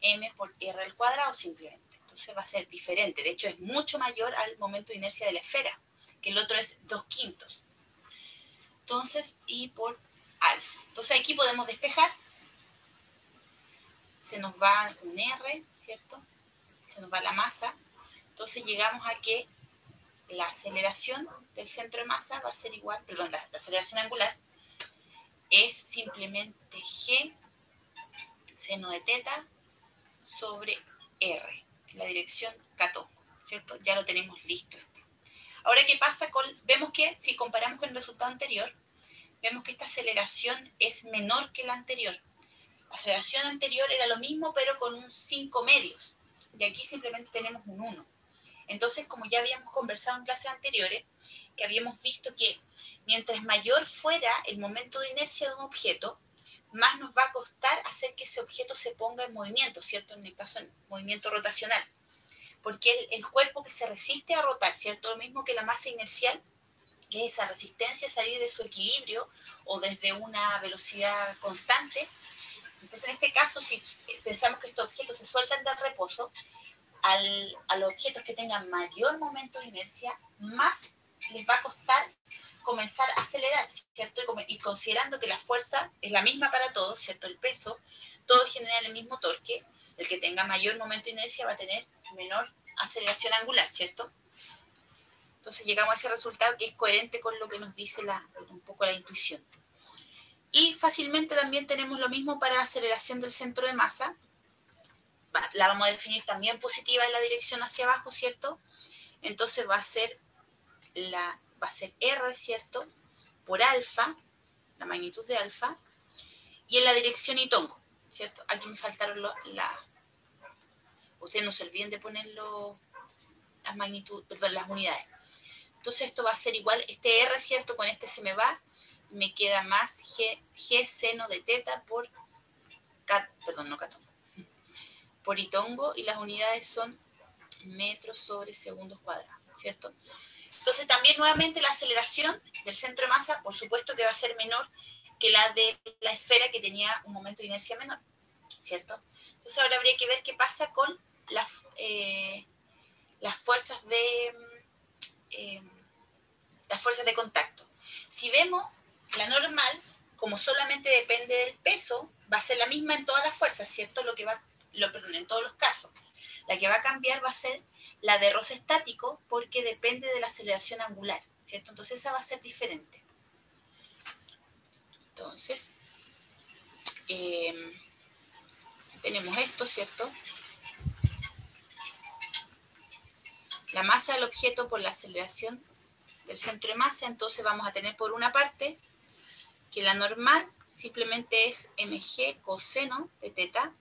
m por r al cuadrado simplemente. Entonces va a ser diferente. De hecho, es mucho mayor al momento de inercia de la esfera, que el otro es 2/5. Entonces, I por alfa. Entonces aquí podemos despejar. Se nos va un R, ¿cierto? Se nos va la masa. Entonces llegamos a que la aceleración del centro de masa va a ser igual, perdón, la aceleración angular es simplemente G seno de teta sobre R, en la dirección catongo, ¿cierto? Ya lo tenemos listo. Ahora, ¿qué pasa con...? Vemos que si comparamos con el resultado anterior, vemos que esta aceleración es menor que la anterior. La aceleración anterior era lo mismo, pero con un 5 medios. Y aquí simplemente tenemos un 1. Entonces, como ya habíamos conversado en clases anteriores, que habíamos visto que mientras mayor fuera el momento de inercia de un objeto, más nos va a costar hacer que ese objeto se ponga en movimiento, ¿cierto? En el caso, en movimiento rotacional. Porque el cuerpo que se resiste a rotar, ¿cierto? Lo mismo que la masa inercial, que es esa resistencia a salir de su equilibrio o desde una velocidad constante. Entonces, en este caso, si pensamos que estos objetos se sueltan del reposo, a los objetos que tengan mayor momento de inercia, más les va a costar comenzar a acelerar, ¿cierto? Y considerando que la fuerza es la misma para todos, ¿cierto? El peso, todos generan el mismo torque, el que tenga mayor momento de inercia va a tener menor aceleración angular, ¿cierto? Entonces llegamos a ese resultado que es coherente con lo que nos dice un poco la intuición. Y fácilmente también tenemos lo mismo para la aceleración del centro de masa. La vamos a definir también positiva en la dirección hacia abajo, ¿cierto? Entonces va a ser R, ¿cierto?, por alfa, la magnitud de alfa, y en la dirección Itongo, ¿cierto? Aquí me faltaron ustedes no se olviden de poner las unidades. Entonces esto va a ser igual, este R, ¿cierto?, con este se me va, me queda más G seno de teta por, por Itongo, y las unidades son metros sobre segundos cuadrados, ¿cierto? Entonces también nuevamente la aceleración del centro de masa, por supuesto que va a ser menor que la de la esfera que tenía un momento de inercia menor, ¿cierto? Entonces ahora habría que ver qué pasa con las fuerzas de contacto. Si vemos la normal, como solamente depende del peso, va a ser la misma en todas las fuerzas, ¿cierto? En todos los casos. La que va a cambiar va a ser la de roce estático, porque depende de la aceleración angular, ¿cierto? Entonces esa va a ser diferente. Entonces, tenemos esto, ¿cierto? La masa del objeto por la aceleración del centro de masa. Entonces vamos a tener por una parte que la normal simplemente es mg coseno de teta,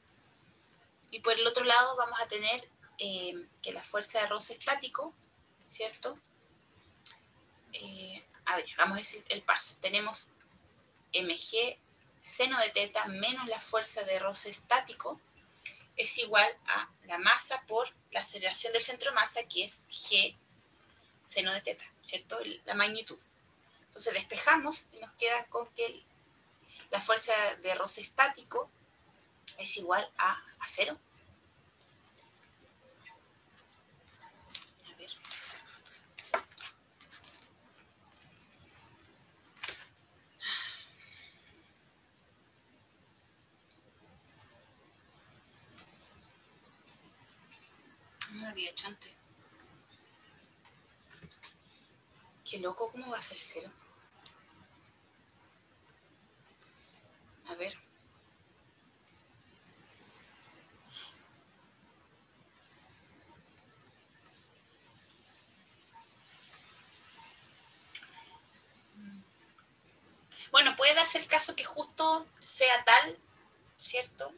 y por el otro lado vamos a tener que la fuerza de roce estático, ¿cierto? A ver, hagamos el paso. Tenemos mg seno de teta menos la fuerza de roce estático es igual a la masa por la aceleración del centro de masa, que es g seno de teta, ¿cierto? La magnitud. Entonces despejamos y nos queda con que la fuerza de roce estático es igual a 0. A ver. No lo había hecho antes. Qué loco, ¿cómo va a ser 0? A ver. Bueno, puede darse el caso que justo sea tal, ¿cierto?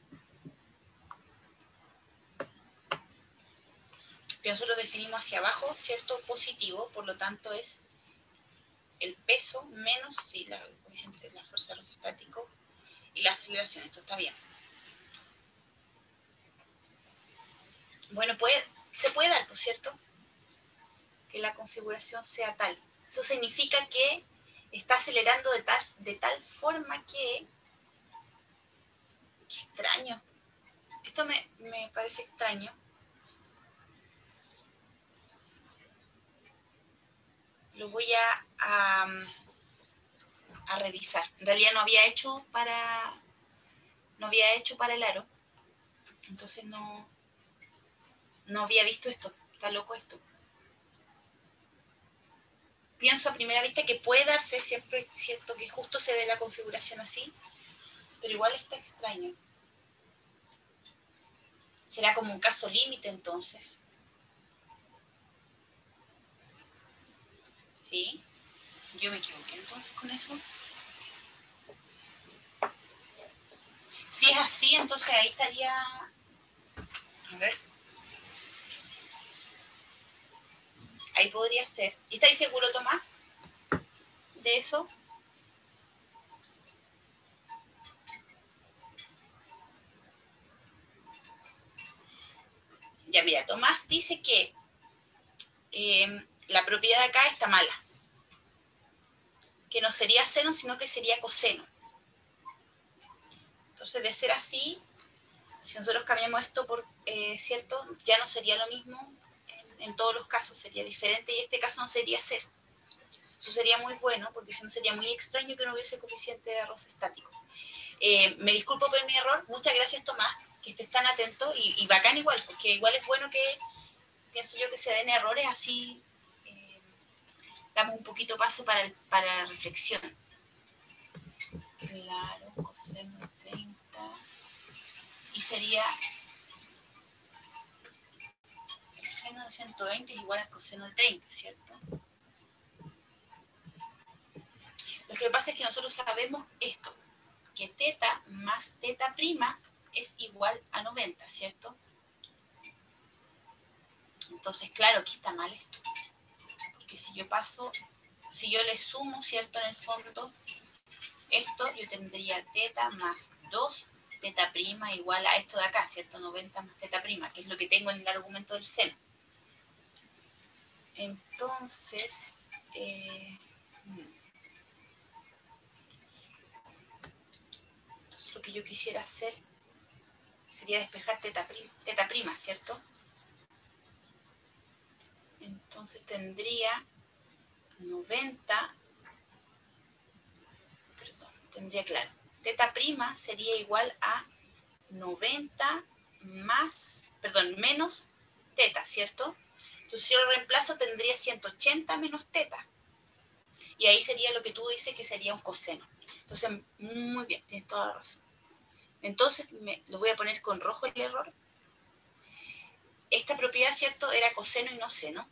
Que nosotros definimos hacia abajo, ¿cierto? Positivo, por lo tanto es el peso menos, sí, la fuerza de los estáticos y la aceleración. Esto está bien. Bueno, se puede dar, ¿por cierto? Que la configuración sea tal. Eso significa que está acelerando de tal forma que... Qué extraño. Esto me parece extraño. Lo voy a revisar. En realidad no había hecho para el aro. Entonces no había visto esto. Está loco esto. Pienso a primera vista que puede darse, siempre siento que justo se ve la configuración así, pero igual está extraño. Será como un caso límite entonces. ¿Sí? Yo me equivoqué entonces con eso. Si es así, entonces ahí estaría... A ver. Ahí podría ser. ¿Estáis seguro, Tomás, de eso? Ya, mira, Tomás dice que la propiedad de acá está mala. Que no sería seno, sino que sería coseno. Entonces, de ser así, si nosotros cambiamos esto por, ¿cierto? Ya no sería lo mismo. En todos los casos sería diferente y este caso no sería cero. Eso sería muy bueno, porque si no sería muy extraño que no hubiese coeficiente de roce estático. Me disculpo por mi error. Muchas gracias, Tomás, que estés tan atento y bacán igual, porque igual es bueno que, pienso yo, que se den errores así. Damos un poquito paso para la reflexión. Claro, coseno de 30. Y sería el seno de 120 es igual al coseno de 30, ¿cierto? Lo que pasa es que nosotros sabemos esto, que teta más teta prima es igual a 90, ¿cierto? Entonces, claro, aquí está mal esto. Porque si yo le sumo, ¿cierto? En el fondo, esto yo tendría teta más 2 teta prima igual a esto de acá, ¿cierto? 90 más teta prima, que es lo que tengo en el argumento del seno. Entonces, lo que yo quisiera hacer sería despejar teta prima, ¿cierto? Entonces tendría 90, claro, teta prima sería igual a 90 menos teta, ¿cierto? Entonces si yo lo reemplazo tendría 180 menos teta. Y ahí sería lo que tú dices que sería un coseno. Entonces, muy bien, tienes toda la razón. Entonces, lo voy a poner con rojo el error. Esta propiedad, ¿cierto? Era coseno y no seno.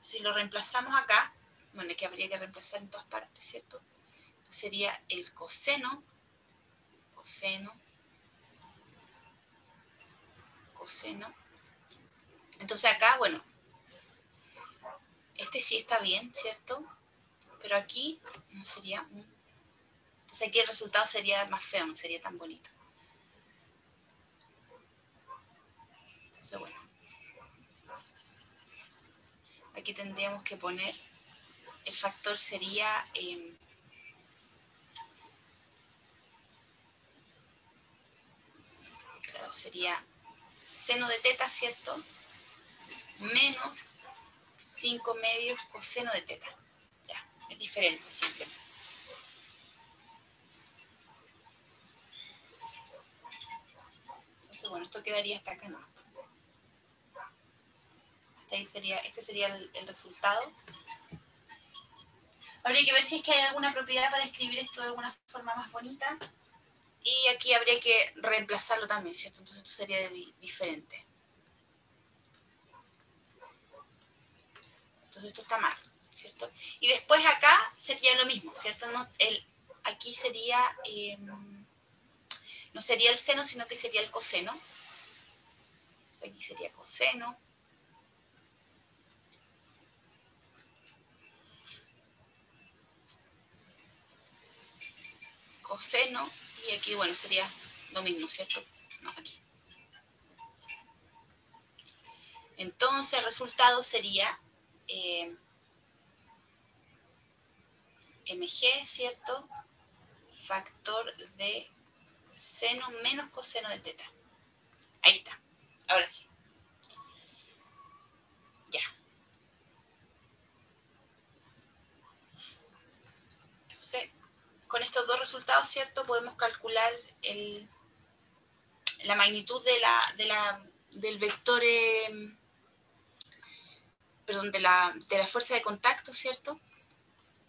Si lo reemplazamos acá, bueno, que habría que reemplazar en todas partes, ¿cierto? Entonces sería el coseno, coseno. Entonces acá, bueno, este sí está bien, ¿cierto? Pero aquí no sería un... Entonces aquí el resultado sería más feo, no sería tan bonito. Entonces, bueno. Aquí tendríamos que poner, el factor sería... claro, sería seno de teta, ¿cierto? Menos 5 medios coseno de teta. Ya, es diferente simplemente. Entonces, bueno, esto quedaría hasta acá, ¿no? Hasta ahí sería, este sería el resultado. Habría que ver si es que hay alguna propiedad para escribir esto de alguna forma más bonita. Y aquí habría que reemplazarlo también, ¿cierto? Entonces esto sería diferente. Entonces esto está mal, ¿cierto? Y después acá sería lo mismo, ¿cierto? No, aquí sería, no sería el seno, sino que sería el coseno. Entonces aquí sería coseno. Coseno, y aquí, bueno, sería lo mismo, ¿cierto? No, aquí. Entonces el resultado sería mg, ¿cierto? Factor de seno menos coseno de teta. Ahí está. Ahora sí. Ya. Entonces, con estos dos resultados, ¿cierto? Podemos calcular la magnitud del vector, perdón, de la fuerza de contacto, ¿cierto?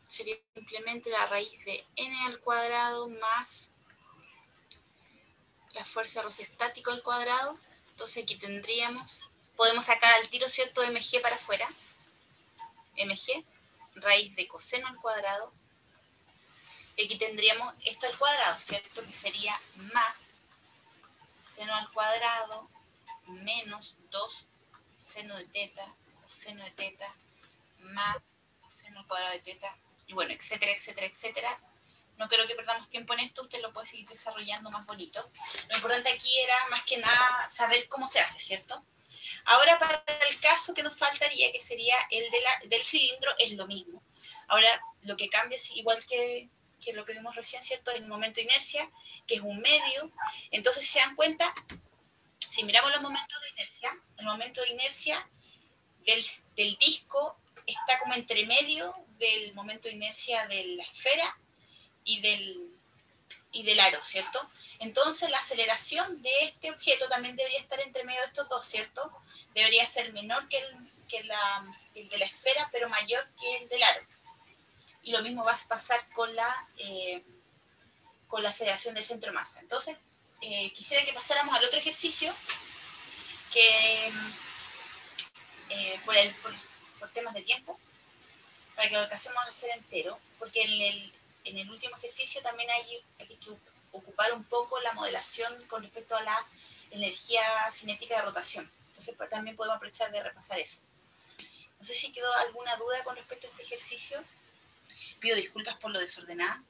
Sería simplemente la raíz de n al cuadrado más la fuerza rosestática al cuadrado. Entonces aquí tendríamos, podemos sacar al tiro, ¿cierto? mg para afuera. mg, raíz de coseno al cuadrado. Y aquí tendríamos esto al cuadrado, ¿cierto? Que sería más seno al cuadrado menos 2 seno de teta, coseno de teta, más seno al cuadrado de teta, y bueno, etcétera, etcétera, etcétera. No creo que perdamos tiempo en esto, usted lo puede seguir desarrollando más bonito. Lo importante aquí era más que nada saber cómo se hace, ¿cierto? Ahora para el caso que nos faltaría, que sería el del cilindro, es lo mismo. Ahora lo que cambia es igual que lo que vimos recién, ¿cierto? El momento de inercia, que es un medio. Entonces, si se dan cuenta, si miramos los momentos de inercia, el momento de inercia del disco está como entre medio del momento de inercia de la esfera y del aro, ¿cierto? Entonces la aceleración de este objeto también debería estar entre medio de estos dos, ¿cierto? Debería ser menor que el de la esfera, pero mayor que el del aro. Y lo mismo va a pasar con la aceleración del centro de masa. Entonces, quisiera que pasáramos al otro ejercicio, que por temas de tiempo, para que lo alcancemos a hacer entero, porque en el último ejercicio también hay que ocupar un poco la modelación con respecto a la energía cinética de rotación. Entonces pues, también podemos aprovechar de repasar eso. No sé si quedó alguna duda con respecto a este ejercicio. Pido disculpas por lo desordenada.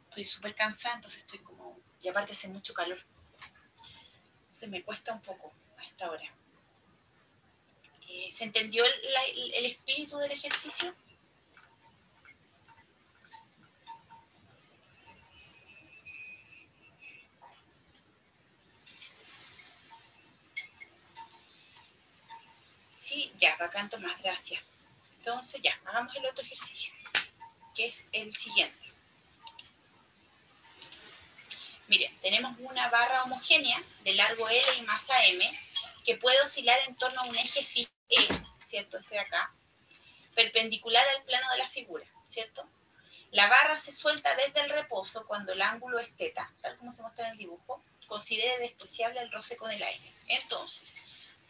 Estoy súper cansada, entonces estoy como... Y aparte hace mucho calor. Entonces me cuesta un poco a esta hora. ¿Se entendió el espíritu del ejercicio? Sí, ya, bacán, Tomás, gracias. Entonces ya, hagamos el otro ejercicio, que es el siguiente. Miren, tenemos una barra homogénea de largo L y masa M, que puede oscilar en torno a un eje fijo E, ¿cierto? Este de acá, perpendicular al plano de la figura, ¿cierto? La barra se suelta desde el reposo cuando el ángulo es teta, tal como se muestra en el dibujo. Considere despreciable el roce con el aire. Entonces,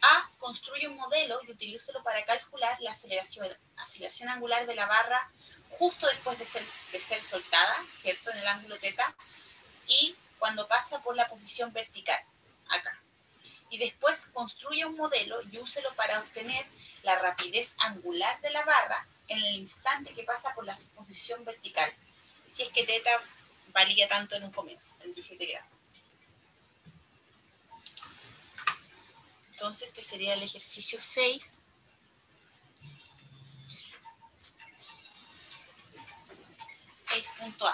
A, construye un modelo y utilícelo para calcular la aceleración angular de la barra justo después de ser soltada, ¿cierto? En el ángulo teta, y cuando pasa por la posición vertical, acá. Y después construye un modelo y úselo para obtener la rapidez angular de la barra en el instante que pasa por la posición vertical, si es que teta valía tanto en un comienzo, en 17 grados. Entonces, este sería el ejercicio 6. 6.A.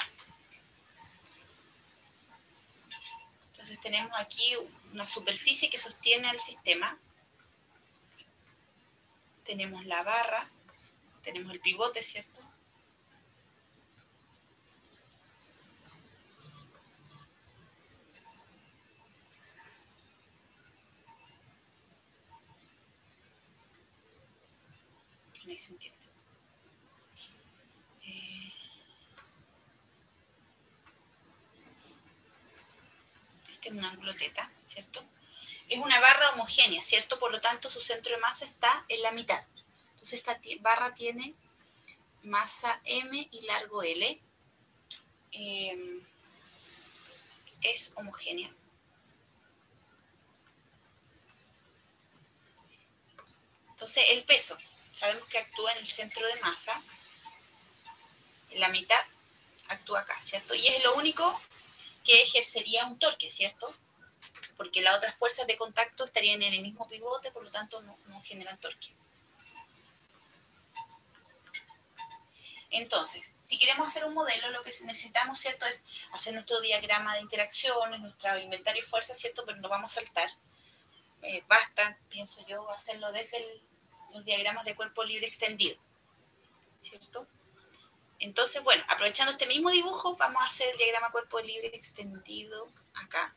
Entonces tenemos aquí una superficie que sostiene al sistema. Tenemos la barra, tenemos el pivote, ¿cierto? Ahí se entiende. en un ángulo teta, ¿cierto? Es una barra homogénea, ¿cierto? Por lo tanto, su centro de masa está en la mitad. Entonces, esta barra tiene masa M y largo L. Es homogénea. Entonces, el peso, sabemos que actúa en el centro de masa, en la mitad, actúa acá, ¿cierto? Y es lo único que ejercería un torque, ¿cierto? Porque las otras fuerzas de contacto estarían en el mismo pivote, por lo tanto no generan torque. Entonces, si queremos hacer un modelo, lo que necesitamos, ¿cierto?, es hacer nuestro diagrama de interacciones, nuestro inventario de fuerzas, ¿cierto?, pero no vamos a saltar. Basta, pienso yo, hacerlo desde los diagramas de cuerpo libre extendido, ¿cierto? Entonces, bueno, aprovechando este mismo dibujo, vamos a hacer el diagrama cuerpo libre extendido acá.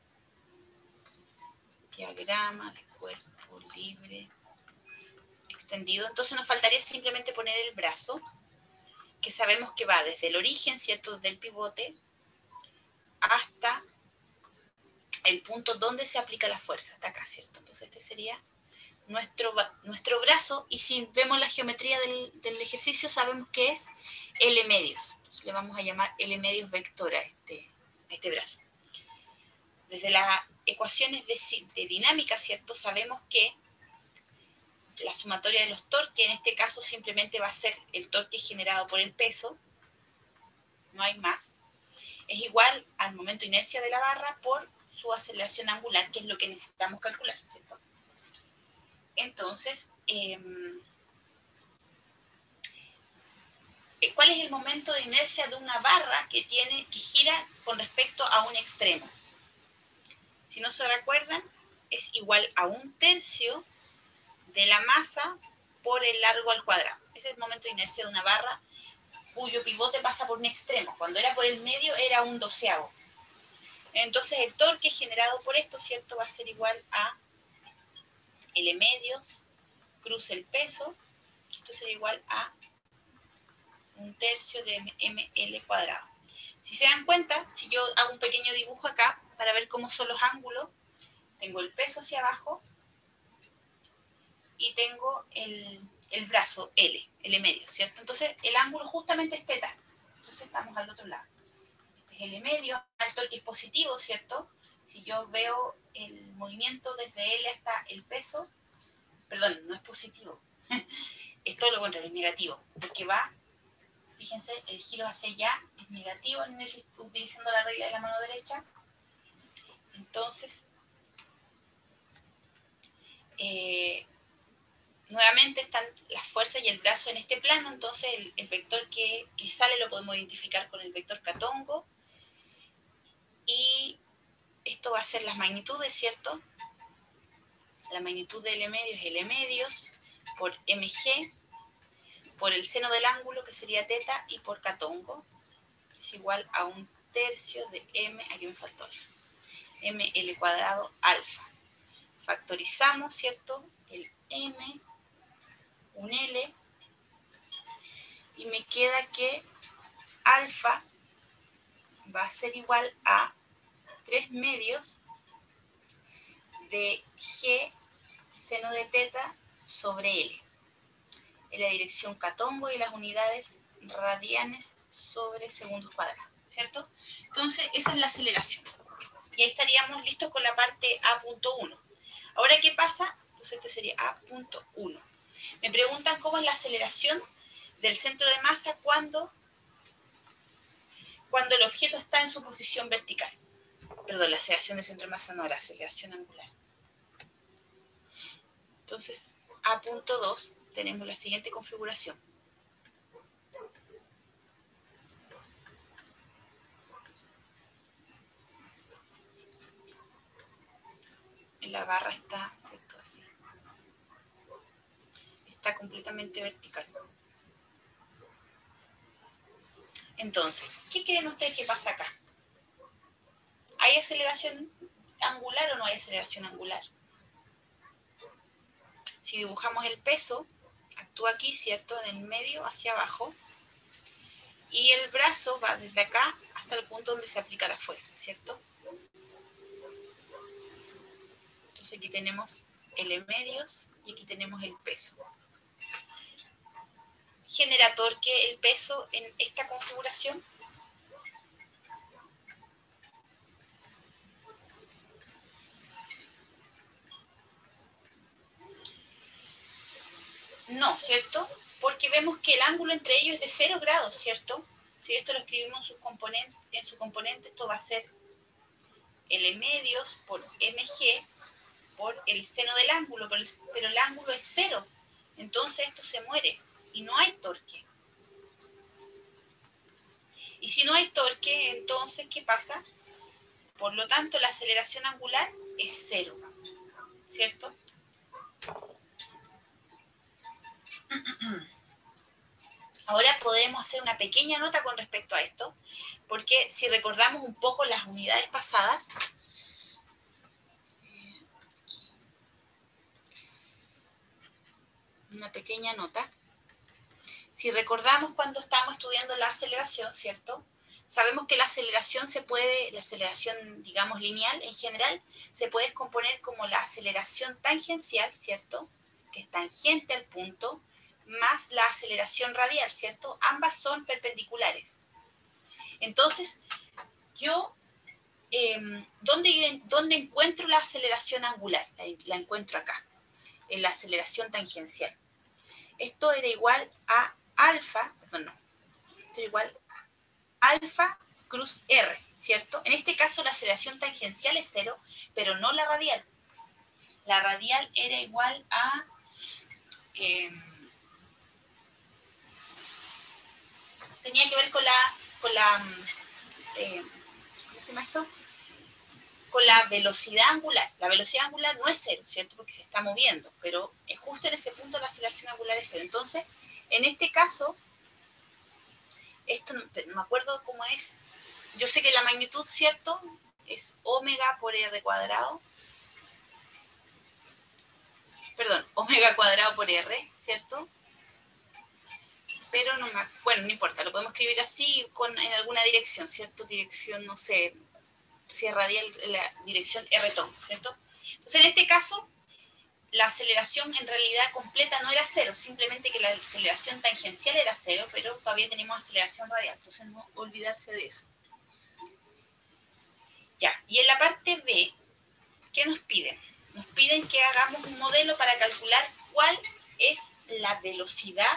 Diagrama de cuerpo libre extendido. Entonces nos faltaría simplemente poner el brazo, que sabemos que va desde el origen, ¿cierto?, del pivote, hasta el punto donde se aplica la fuerza, hasta acá, ¿cierto? Entonces este sería nuestro brazo, y si vemos la geometría del ejercicio, sabemos que es L medios. Entonces le vamos a llamar L medios vector a este brazo. Desde las ecuaciones de dinámica, ¿cierto?, sabemos que la sumatoria de los torques, en este caso simplemente va a ser el torque generado por el peso, no hay más, es igual al momento de inercia de la barra por su aceleración angular, que es lo que necesitamos calcular, ¿cierto? Entonces, ¿cuál es el momento de inercia de una barra que gira con respecto a un extremo? Si no se recuerdan, es igual a 1/3 de la masa por el largo al cuadrado. Ese es el momento de inercia de una barra cuyo pivote pasa por un extremo. Cuando era por el medio era 1/12. Entonces el torque generado por esto, ¿cierto?, va a ser igual a L medios cruce el peso. Esto sería igual a 1/3 de ml cuadrado. Si se dan cuenta, si yo hago un pequeño dibujo acá para ver cómo son los ángulos, tengo el peso hacia abajo y tengo el brazo L medio, ¿cierto? Entonces el ángulo justamente es teta. Entonces estamos al otro lado. Este es L medio, el torque es positivo, ¿cierto? Si yo veo el movimiento desde L hasta el peso, perdón, no es positivo, es todo lo contrario, es negativo, porque va, fíjense, el giro hacia allá es negativo utilizando la regla de la mano derecha. Entonces, nuevamente están las fuerzas y el brazo en este plano, entonces el vector que sale lo podemos identificar con el vector Katongo, y esto va a ser las magnitudes, ¿cierto? La magnitud de L medios es L medios por mg, por el seno del ángulo, que sería teta, y por Katongo, es igual a 1/3 de m, aquí me faltó alfa, ml cuadrado alfa. Factorizamos, ¿cierto?, el m, un L, y me queda que alfa va a ser igual a 3 medios de G seno de teta sobre L, en la dirección Katongo y las unidades radianes sobre segundos cuadrados, ¿cierto? Entonces, esa es la aceleración. Y ahí estaríamos listos con la parte A.1. Ahora, ¿qué pasa? Entonces, este sería A.1. Me preguntan cómo es la aceleración del centro de masa cuando el objeto está en su posición vertical. Perdón, la aceleración del centro de masa no, la aceleración angular. Entonces, A.2 tenemos la siguiente configuración. La barra está, ¿cierto?, así. Está completamente vertical. Entonces, ¿qué creen ustedes que pasa acá? ¿Hay aceleración angular o no hay aceleración angular? Si dibujamos el peso, actúa aquí, ¿cierto?, en el medio hacia abajo, y el brazo va desde acá hasta el punto donde se aplica la fuerza, ¿cierto? Entonces aquí tenemos L medios y aquí tenemos el peso. ¿Genera torque el peso en esta configuración? No, ¿cierto? Porque vemos que el ángulo entre ellos es de 0 grados, ¿cierto? Si esto lo escribimos en su componente, esto va a ser L medios por mg por el seno del ángulo, pero el ángulo es 0. Entonces esto se muere y no hay torque. Y si no hay torque, entonces, ¿qué pasa? Por lo tanto, la aceleración angular es 0, ¿cierto? Ahora podemos hacer una pequeña nota con respecto a esto, porque si recordamos un poco las unidades pasadas, una pequeña nota, si recordamos cuando estábamos estudiando la aceleración, ¿cierto? Sabemos que la aceleración digamos lineal en general, se puede descomponer como la aceleración tangencial, ¿cierto? Que es tangente al punto, más la aceleración radial, ¿cierto? Ambas son perpendiculares. Entonces, yo, ¿dónde encuentro la aceleración angular? La encuentro acá, en la aceleración tangencial. Esto era igual a alfa, perdón, no, esto era igual a alfa cruz R, ¿cierto? En este caso la aceleración tangencial es 0, pero no la radial. La radial era igual a... tenía que ver con la ¿cómo se llama esto? Con la velocidad angular. La velocidad angular no es 0, ¿cierto? Porque se está moviendo, pero justo en ese punto la aceleración angular es 0. Entonces, en este caso, esto no me acuerdo cómo es. Yo sé que la magnitud, ¿cierto? Es omega por r cuadrado. Perdón, omega cuadrado por r, ¿cierto? Pero no me... Bueno, no importa, lo podemos escribir así en alguna dirección, ¿cierto? Dirección, no sé, si es radial, la dirección r tom, ¿cierto? Entonces, en este caso, la aceleración en realidad completa no era 0, simplemente que la aceleración tangencial era 0, pero todavía tenemos aceleración radial, entonces no olvidarse de eso. Ya, y en la parte B, ¿qué nos piden? Nos piden que hagamos un modelo para calcular cuál es la velocidad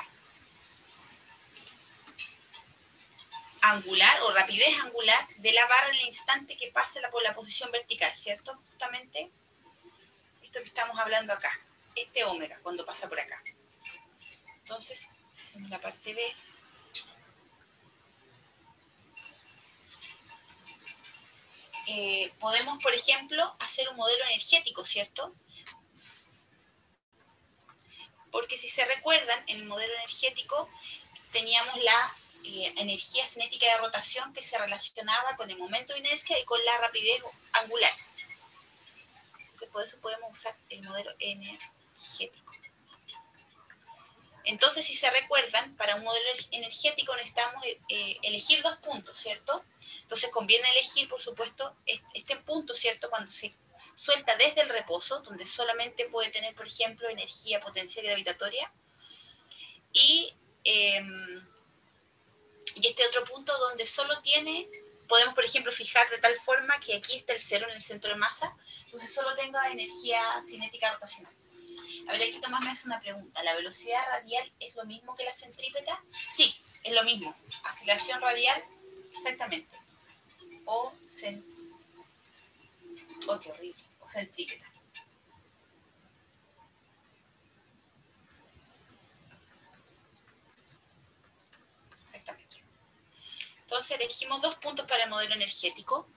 angular o rapidez angular de la barra en el instante que pase por la posición vertical, ¿cierto? Justamente esto que estamos hablando acá, este omega, cuando pasa por acá. Entonces, si hacemos la parte B, podemos, por ejemplo, hacer un modelo energético, ¿cierto? Porque si se recuerdan, en el modelo energético teníamos la energía cinética de rotación que se relacionaba con el momento de inercia y con la rapidez angular. Entonces, por eso podemos usar el modelo energético. Entonces, si se recuerdan, para un modelo energético necesitamos elegir 2 puntos, ¿cierto? Entonces, conviene elegir, por supuesto, este punto, ¿cierto? Cuando se suelta desde el reposo, donde solamente puede tener, por ejemplo, energía potencial gravitatoria. Y este otro punto donde solo tiene, podemos, por ejemplo, fijar de tal forma que aquí está el 0 en el centro de masa, entonces solo tenga energía cinética rotacional. A ver, aquí Tomás me hace una pregunta. ¿La velocidad radial es lo mismo que la centrípeta? Sí, es lo mismo. Aceleración radial, exactamente. O qué horrible. O centrípeta. Exactamente. Entonces elegimos 2 puntos para el modelo energético.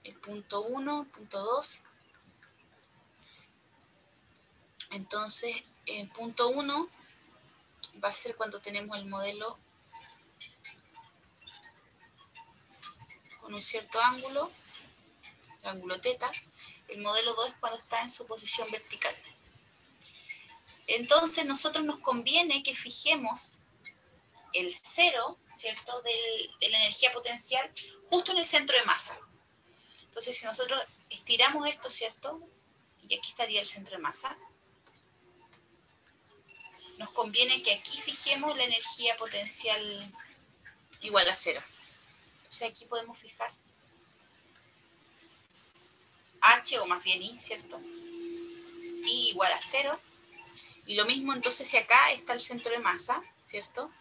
El punto 1, punto 2. Entonces, el punto 1 va a ser cuando tenemos el modelo con un cierto ángulo, el ángulo teta. El modelo 2 es cuando está en su posición vertical. Entonces, nosotros nos conviene que fijemos el 0, ¿cierto?, de la energía potencial justo en el centro de masa. Entonces, si nosotros estiramos esto, ¿cierto?, y aquí estaría el centro de masa. Nos conviene que aquí fijemos la energía potencial igual a 0. Entonces aquí podemos fijar H, o más bien I, ¿cierto? I igual a 0. Y lo mismo entonces si acá está el centro de masa, ¿cierto?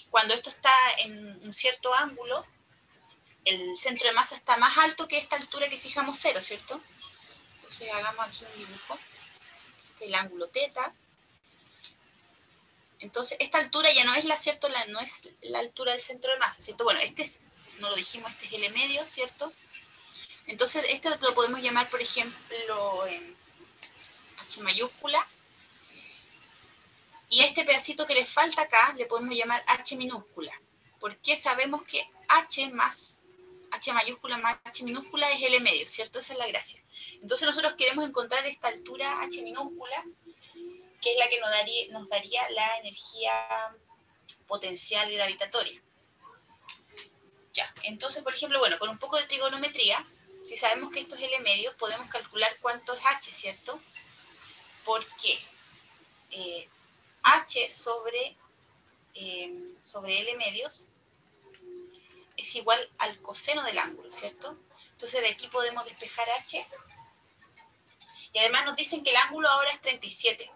Cuando esto está en un cierto ángulo, el centro de masa está más alto que esta altura que fijamos 0, ¿cierto? Entonces hagamos aquí un dibujo. Este es el ángulo teta. Entonces esta altura ya no es la, ¿cierto? No es la altura del centro de masa, ¿cierto? Bueno, este es, no lo dijimos, este es L medio, ¿cierto? Entonces esto lo podemos llamar, por ejemplo, en H mayúscula. Y a este pedacito que le falta acá le podemos llamar H minúscula. Porque sabemos que H mayúscula más H minúscula es L medio, ¿cierto? Esa es la gracia. Entonces nosotros queremos encontrar esta altura H minúscula, que es la que nos daría la energía potencial gravitatoria. Ya, entonces, por ejemplo, bueno, con un poco de trigonometría, si sabemos que esto es L medio, podemos calcular cuánto es H, ¿cierto? Porque H sobre L medios es igual al coseno del ángulo, ¿cierto? Entonces de aquí podemos despejar H. Y además nos dicen que el ángulo ahora es 37.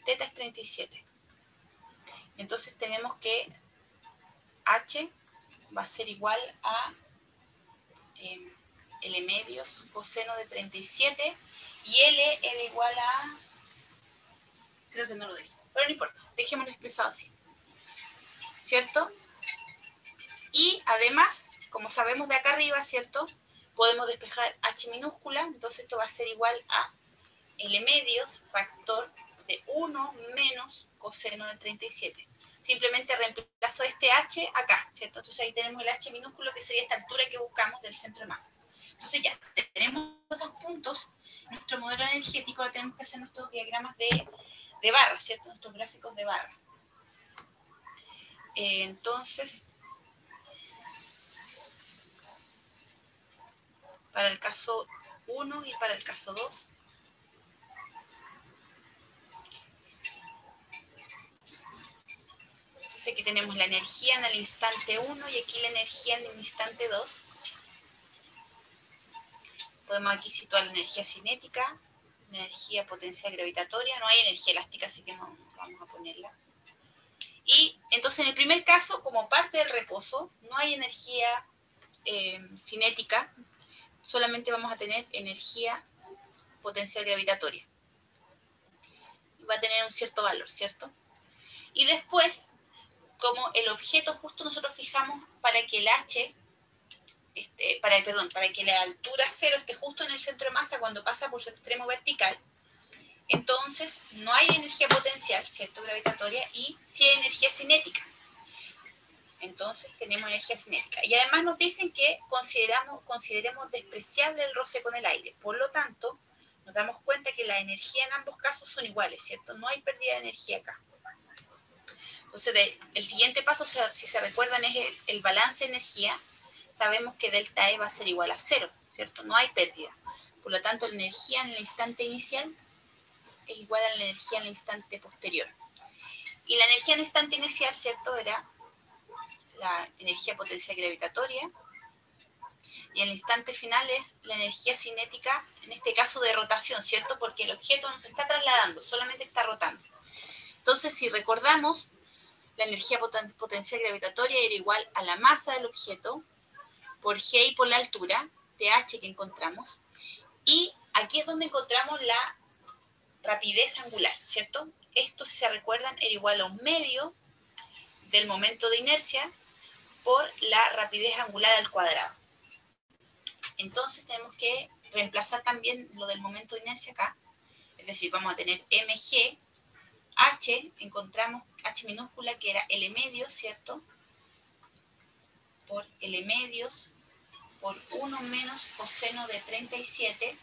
Teta es 37. Entonces tenemos que H va a ser igual a L medios coseno de 37. Y L era igual a... Creo que no lo dice, pero no importa. Dejémoslo expresado así. ¿Cierto? Y además, como sabemos de acá arriba, ¿cierto? Podemos despejar H minúscula, entonces esto va a ser igual a L medios factor de 1 menos coseno de 37. Simplemente reemplazo este H acá, ¿cierto? Entonces ahí tenemos el H minúsculo, que sería esta altura que buscamos del centro de masa. Entonces ya, tenemos esos puntos, nuestro modelo energético, ahora tenemos que hacer nuestros diagramas de barra, ¿cierto? Nuestros gráficos de barra. Entonces, para el caso 1 y para el caso 2. Entonces aquí tenemos la energía en el instante 1 y aquí la energía en el instante 2. Podemos aquí situar la energía cinética, la energía potencial gravitatoria. No hay energía elástica, así que no vamos a ponerla. Y entonces en el primer caso, como parte del reposo, no hay energía cinética, solamente vamos a tener energía potencial gravitatoria. Y va a tener un cierto valor, ¿cierto? Y después, como el objeto justo nosotros fijamos para que el H, para que la altura 0 esté justo en el centro de masa cuando pasa por su extremo vertical, entonces no hay energía potencial, ¿cierto? Gravitatoria, y sí hay energía cinética. Entonces tenemos energía cinética. Y además nos dicen que consideremos despreciable el roce con el aire. Por lo tanto, nos damos cuenta que la energía en ambos casos son iguales, ¿cierto? No hay pérdida de energía acá. Entonces, el siguiente paso, si se recuerdan, es el balance de energía. Sabemos que delta E va a ser igual a 0, ¿cierto? No hay pérdida. Por lo tanto, la energía en el instante inicial es igual a la energía en el instante posterior. Y la energía en el instante inicial, ¿cierto? Era la energía potencial gravitatoria. Y en el instante final es la energía cinética, en este caso de rotación, ¿cierto? Porque el objeto no se está trasladando, solamente está rotando. Entonces, si recordamos, la energía potencial gravitatoria era igual a la masa del objeto por G y por la altura, TH que encontramos. Y aquí es donde encontramos la rapidez angular, ¿cierto? Esto, si se recuerdan, era igual a un medio del momento de inercia por la rapidez angular al cuadrado. Entonces tenemos que reemplazar también lo del momento de inercia acá. Es decir, vamos a tener mg, h, encontramos h minúscula que era L medios, ¿cierto? Por L medios por 1 menos coseno de 37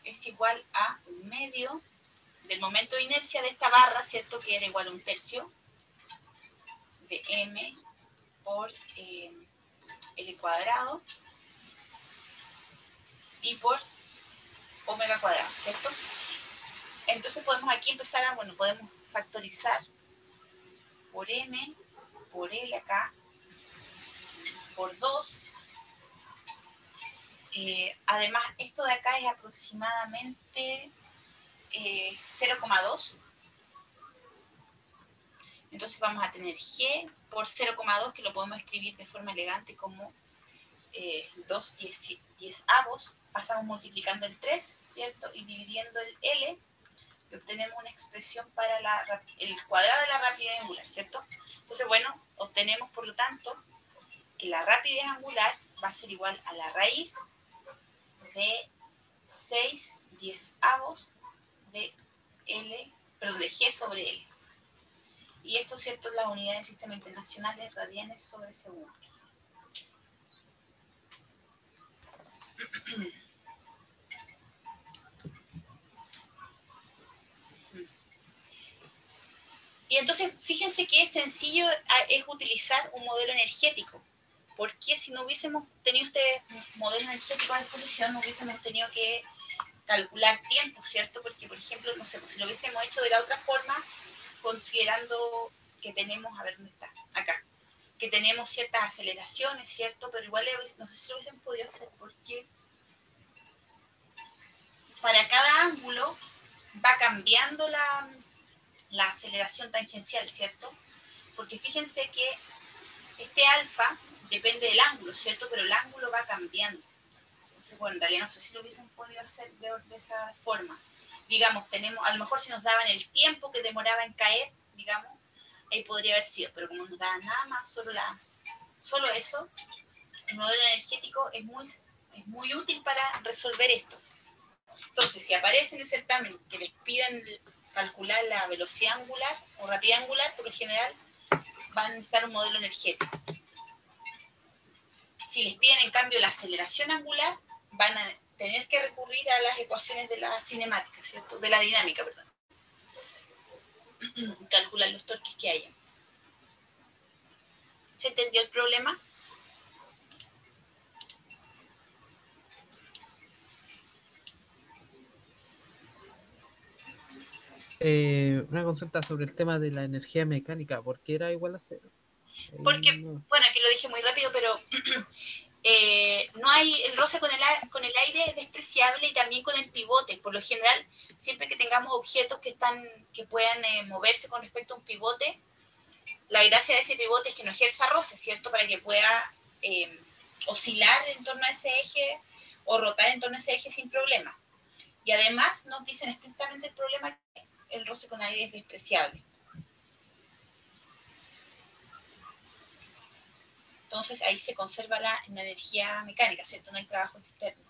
es igual a un medio del momento de inercia de esta barra, ¿cierto? Que era igual a un tercio de m por L cuadrado y por omega cuadrado, ¿cierto? Entonces podemos aquí empezar a, bueno, podemos factorizar por m, por L acá, por 2. Además, esto de acá es aproximadamente 0,2. Entonces vamos a tener G por 0,2, que lo podemos escribir de forma elegante como 2 diezavos. Pasamos multiplicando el 3, ¿cierto? Y dividiendo el L, y obtenemos una expresión para el cuadrado de la rapidez angular, ¿cierto? Entonces, bueno, obtenemos, por lo tanto, que la rapidez angular va a ser igual a la raíz de 6 diezavos de L, perdón, de G sobre L. Y esto, ¿cierto?, es las unidades del sistema internacionales, radianes sobre segundo. Y entonces, fíjense que sencillo es utilizar un modelo energético. Porque si no hubiésemos tenido este modelo energético a disposición, no hubiésemos tenido que calcular tiempo, ¿cierto? Porque, por ejemplo, no sé, pues si lo hubiésemos hecho de la otra forma, considerando que tenemos, a ver, ¿dónde está? Acá. Que tenemos ciertas aceleraciones, ¿cierto? Pero igual no sé si lo hubiesen podido hacer porque para cada ángulo va cambiando la aceleración tangencial, ¿cierto? Porque fíjense que este alfa depende del ángulo, ¿cierto? Pero el ángulo va cambiando. Entonces, bueno, en realidad no sé si lo hubiesen podido hacer de esa forma. Digamos, tenemos, a lo mejor si nos daban el tiempo que demoraba en caer, digamos, ahí podría haber sido, pero como nos daban nada más, solo eso, el modelo energético es muy útil para resolver esto. Entonces, si aparece en el certamen que les pidan calcular la velocidad angular o rapidez angular, por lo general van a necesitar un modelo energético. Si les piden, en cambio, la aceleración angular, van a tener que recurrir a las ecuaciones de la cinemática, ¿cierto? De la dinámica, perdón. Calcular los torques que hayan. ¿Se entendió el problema? Una consulta sobre el tema de la energía mecánica, ¿por qué era igual a cero? Porque, No. bueno, aquí lo dije muy rápido, pero no hay, el roce con el aire es despreciable y también con el pivote. Por lo general, siempre que tengamos objetos que puedan moverse con respecto a un pivote, la gracia de ese pivote es que no ejerza roce, ¿cierto? Para que pueda oscilar en torno a ese eje o rotar en torno a ese eje sin problema. Y además nos dicen explícitamente el problema que el roce con aire es despreciable. Entonces ahí se conserva la energía mecánica, ¿cierto? No hay trabajo externo.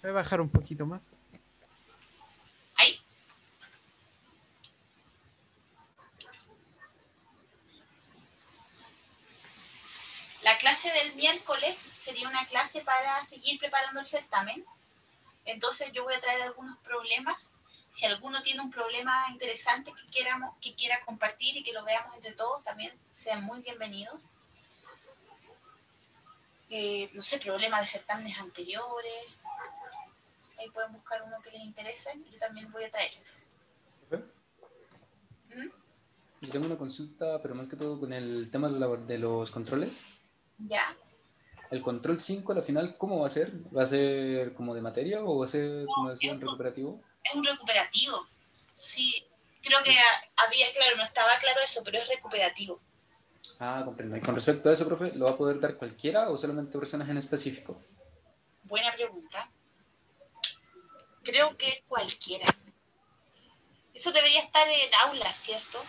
Voy a bajar un poquito más. Ahí. La clase del miércoles sería una clase para seguir preparando el certamen. Entonces yo voy a traer algunos problemas. Si alguno tiene un problema interesante que quiera compartir y que lo veamos entre todos, también sean muy bienvenidos. No sé, problemas de certámenes anteriores. Ahí pueden buscar uno que les interese. Yo también voy a traer. ¿Mm? Yo tengo una consulta, pero más que todo con el tema de los controles. ¿Ya? El control 5 a la final, ¿cómo va a ser? ¿Va a ser como de materia o va a ser, como No, decían, recuperativo? es un recuperativo. Sí, creo que había, claro, no estaba claro eso, pero es recuperativo. Ah, comprendo. Y con respecto a eso, profe, ¿lo va a poder dar cualquiera o solamente personas en específico? Buena pregunta. Creo que cualquiera. Eso debería estar en aulas, ¿cierto?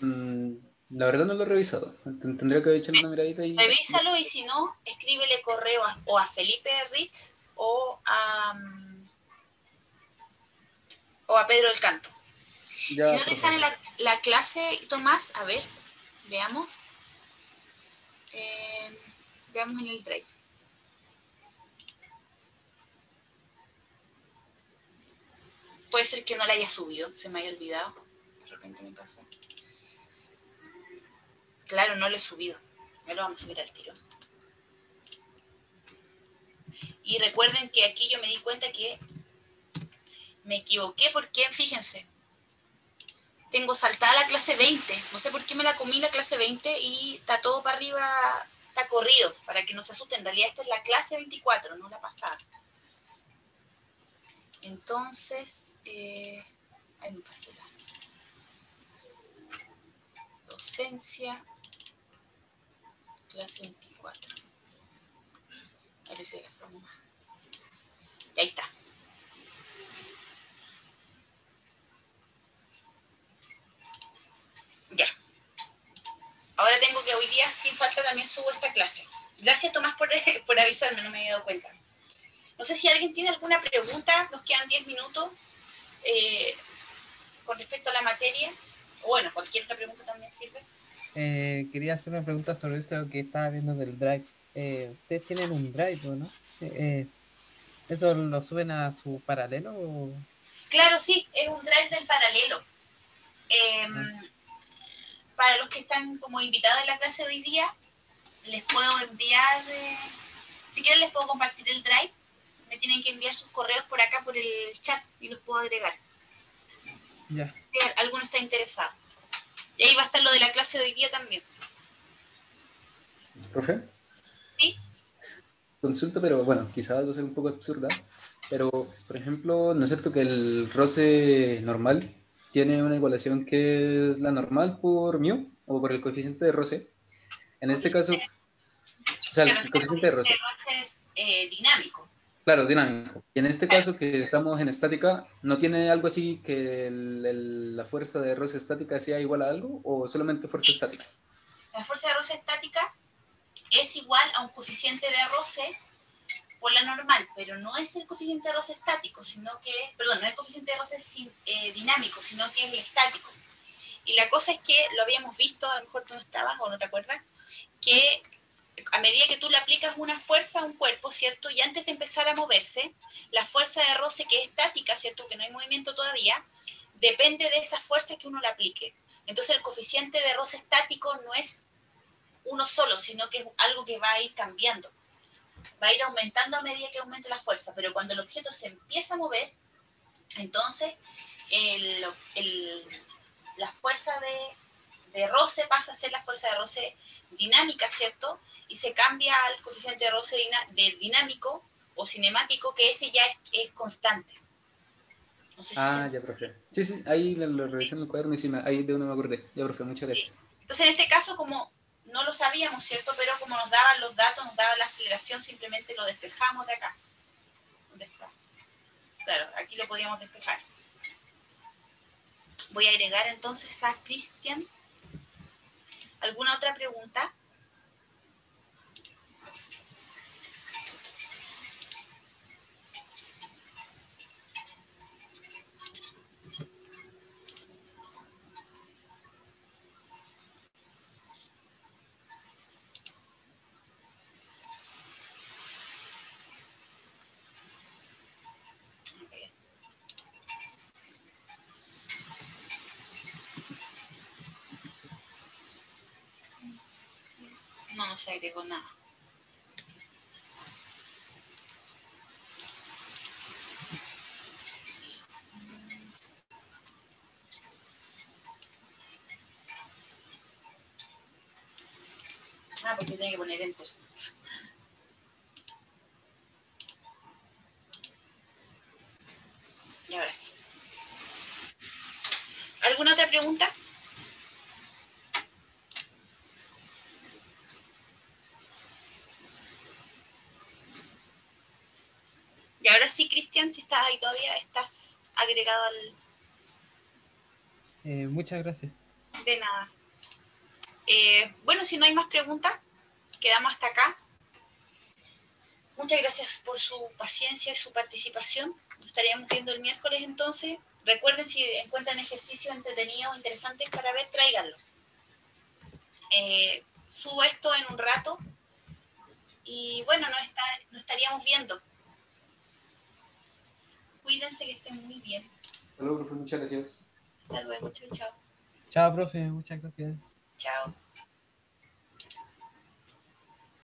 La verdad no lo he revisado. Tendría que echarle una miradita y... Revísalo y si no, escríbele correo o a Felipe Ritz o a Pedro del Canto. Ya, Si no te profe. sale la clase, Tomás, a ver, veamos. Veamos en el drive. Puede ser que no la haya subido, se me haya olvidado. De repente me pasa. Claro, no lo he subido. Me lo vamos a subir al tiro. Y recuerden que aquí yo me di cuenta que me equivoqué porque, fíjense, tengo saltada la clase 20. No sé por qué me la comí la clase 20 y está todo para arriba, está corrido, para que no se asusten. En realidad esta es la clase 24, no la pasada. Entonces, ahí me pasé la docencia, clase 24. A ver si la forma más. Y ahí está. Ya. Ahora tengo que hoy día, sin falta, también subo esta clase. Gracias, Tomás, por avisarme, no me había dado cuenta. No sé si alguien tiene alguna pregunta, nos quedan 10 minutos con respecto a la materia. O bueno, cualquier otra pregunta también sirve. Quería hacer una pregunta sobre eso que estaba viendo del Drive. ¿Ustedes tienen un Drive, o no? ¿Eso lo suben a su paralelo? Claro, sí, es un drive del paralelo. Ah, Para los que están como invitados en la clase de hoy día, les puedo enviar, si quieren les puedo compartir el drive, me tienen que enviar sus correos por acá, por el chat, y los puedo agregar. ya. Si alguno está interesado. Y ahí va a estar lo de la clase de hoy día también. ¿Profe? ¿Sí? Consulta, pero bueno, quizás va a ser un poco absurda, pero por ejemplo, ¿no es cierto que el roce normal tiene una igualación que es la normal por mu o por el coeficiente de roce? En este caso, Coeficiente, o sea, te el refieres a coeficiente de coeficiente de roce, roces dinámico. claro, dinámico. Y en este Claro. caso que estamos en estática, ¿no tiene algo así que la fuerza de roce estática sea igual a algo o solamente fuerza estática? La fuerza de roce estática es igual a un coeficiente de roce por la normal, pero no es el coeficiente de roce estático, sino que es, perdón, no es el coeficiente de roce dinámico, sino que es el estático. Y la cosa es que lo habíamos visto, a lo mejor tú no estabas o no te acuerdas, que a medida que tú le aplicas una fuerza a un cuerpo, ¿cierto? Y antes de empezar a moverse, la fuerza de roce que es estática, ¿cierto? Que no hay movimiento todavía, depende de esa fuerza que uno le aplique. Entonces el coeficiente de roce estático no es uno solo, sino que es algo que va a ir cambiando. Va a ir aumentando a medida que aumente la fuerza, pero cuando el objeto se empieza a mover, entonces la fuerza de roce pasa a ser la fuerza de roce dinámica, ¿cierto? Y se cambia al coeficiente de roce dinámico o cinemático, que ese ya es constante. No sé si se Ah, ya, profe. Sí, sí, ahí lo revisé en el cuaderno y sí, ahí de uno me acordé. Ya, profe, muchas entiende. gracias. Entonces, en este caso, como no lo sabíamos, ¿cierto? Pero como nos daban los datos, nos daba la aceleración, simplemente lo despejamos de acá. ¿Dónde está? Claro, aquí lo podíamos despejar. Voy a agregar entonces a Cristian. ¿Alguna otra pregunta? A ver. No, no se agregó nada. Ah, porque tiene que poner enter. Y ahora sí. ¿Alguna otra pregunta? Y ahora sí, Cristian, si estás ahí todavía, estás agregado al... Muchas gracias. De nada. Bueno, si no hay más preguntas, quedamos hasta acá. Muchas gracias por su paciencia y su participación. Nos estaríamos viendo el miércoles entonces. Recuerden, si encuentran ejercicios entretenidos o interesantes para ver, tráiganlos. Subo esto en un rato y bueno, nos estaríamos viendo. Cuídense, que estén muy bien. Hasta luego, profe, muchas gracias. Hasta luego, chao, chao. Chao, profe, muchas gracias. Chao.